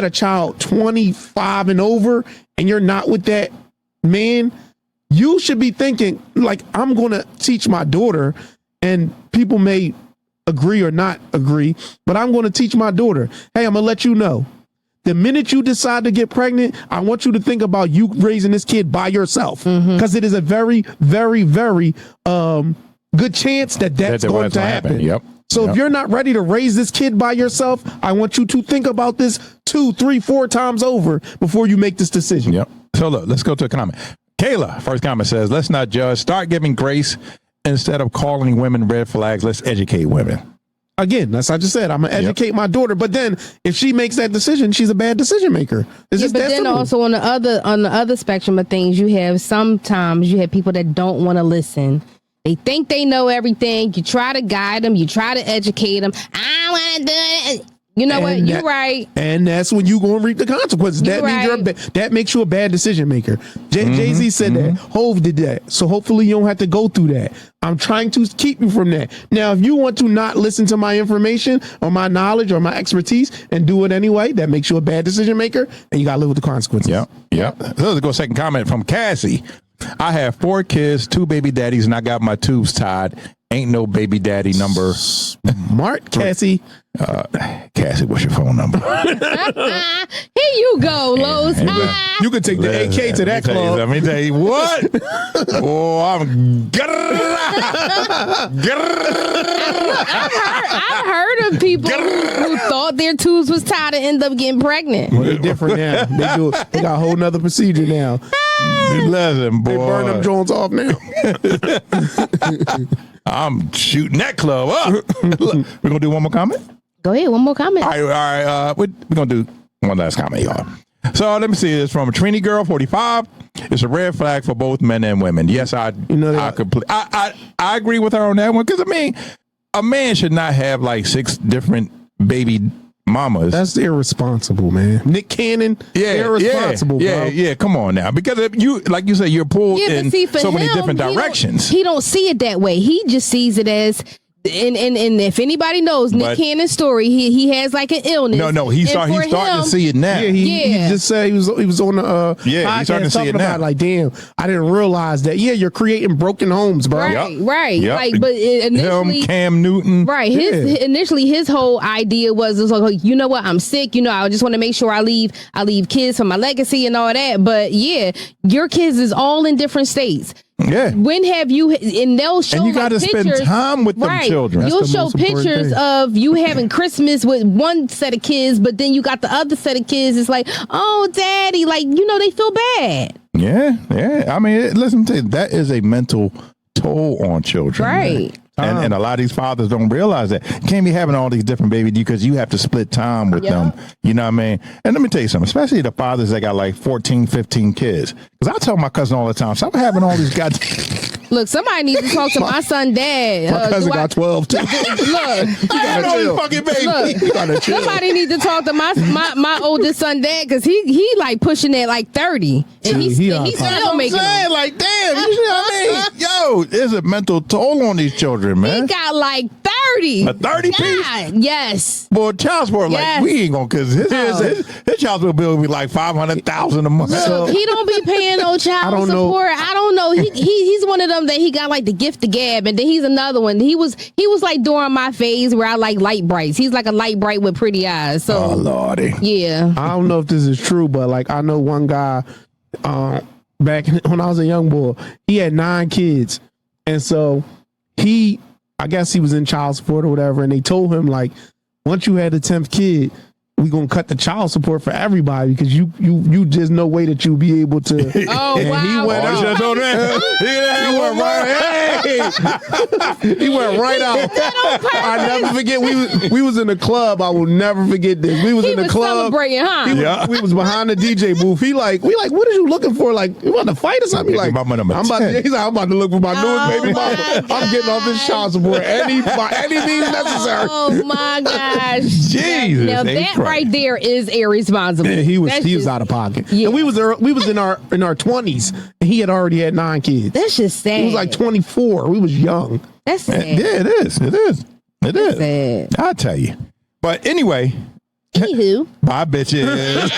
a child 25 and over and you're not with that man, you should be thinking, like, I'm going to teach my daughter, and people may agree or not agree, but I'm going to teach my daughter, hey, I'm going to let you know, the minute you decide to get pregnant, I want you to think about you raising this kid by yourself, because it is a very, very, very good chance that's going to happen. Yep. So if you're not ready to raise this kid by yourself, I want you to think about this 2, 3, 4 times over before you make this decision. Yep. So look, let's go to a comment. Kayla, first comment says, let's not judge. Start giving grace instead of calling women red flags. Let's educate women. Again, that's what I just said. I'm going to educate my daughter. But then if she makes that decision, she's a bad decision maker. But then also on the other spectrum of things, sometimes you have people that don't want to listen. They think they know everything. You try to guide them. You try to educate them. I want to do it. You know what? You're right. And that's when you're going to reap the consequences. That means that makes you a bad decision maker. Jay-Z said that. Hov did that. So hopefully you don't have to go through that. I'm trying to keep you from that. Now, if you want to not listen to my information or my knowledge or my expertise and do it anyway, that makes you a bad decision maker, and you got to live with the consequences. Yep. So let's go second comment from Cassie. I have 4 kids, 2 baby daddies, and I got my tubes tied. Ain't no baby daddy number. Smart, Cassie. Cassie, what's your phone number? Here you go, Los. You can take the AK to that club. Let me tell you what. Oh, I've heard of people who thought their tubes was tied and end up getting pregnant. Well, they're different now. They got a whole nother procedure now. Listen, boy. They burn them joints off now. I'm shooting that club up. Look, we're going to do one more comment? Go ahead, one more comment. All right. We're going to do one last comment, y'all. So let me see. It's from a Trini Girl, 45. It's a red flag for both men and women. Yes, I agree with her on that one, because, I mean, a man should not have like 6 different baby mamas. That's irresponsible, man. Nick Cannon, irresponsible. Yeah. Come on now, because if you, like you say, you're pulled in so many different directions. He don't see it that way. He just sees it as, and if anybody knows Nick Cannon's story, he has like an illness. No, he's starting to see it now. He just said he was on the podcast he's starting to see it now. About, like, damn, I didn't realize that. Yeah, you're creating broken homes, bro. Right. Yep. Like, but initially, Cam Newton. Right. Initially, his whole idea was like, you know what, I'm sick. You know, I just want to make sure I leave kids for my legacy and all that. But yeah, your kids is all in different states. Yeah. When have you? And they'll show. And you got to spend time with them children. You'll show pictures of you having Christmas with one set of kids, but then you got the other set of kids. It's like, oh, daddy, like, you know, they feel bad. Yeah. I mean, listen to you, that is a mental toll on children. Right. And a lot of these fathers don't realize that. You can't be having all these different babies because you have to split time with them. You know what I mean? And let me tell you something, especially the fathers that got like 14, 15 kids. Because I tell my cousin all the time, stop having all these guys. Look, somebody needs to talk to my son, Dad. My cousin got 12 too. Look, you gotta chill. Fucking baby. Look, you gotta chill. Somebody needs to talk to my oldest son, Dad, because he like pushing at like 30, and he's still making them. Like, damn, you know what I mean? Yo, there's a mental toll on these children, man. He got like 30. A 30 piece? Yes. Boy, child support, like, we ain't gonna, because his child support bill will be like $500,000 a month. Look, he don't be paying no child support. I don't know. He's one of them that he got like the gift of gab, and then he's another one. He was like during my phase where I like light brights. He's like a light bright with pretty eyes. So, oh lordy, yeah. I don't know if this is true, but like I know one guy back when I was a young boy, he had 9 kids, and so I guess he was in child support or whatever, and they told him like, once you had the 10th kid, we gonna cut the child support for everybody because you just no way that you'll be able to. Oh, and wow. He went out. He went right. He went right out. I never forget. We was in the club. I will never forget this. We was in the club. Celebrating, huh? We was behind the DJ booth. He like, what are you looking for? Like, you want to fight or something? He like, I'm about to look for my newest baby mama. I'm getting off this child support by any means necessary. Oh my gosh. Jesus. Now that right there is irresponsible. Yeah, he was out of pocket. Yeah. And we was in our 20s, and he had already had 9 kids. That's just sad. He was like 24. We was young. That's sad. Yeah, it is. Sad. I'll tell you. But anyway. Anywho. Bye, bitches.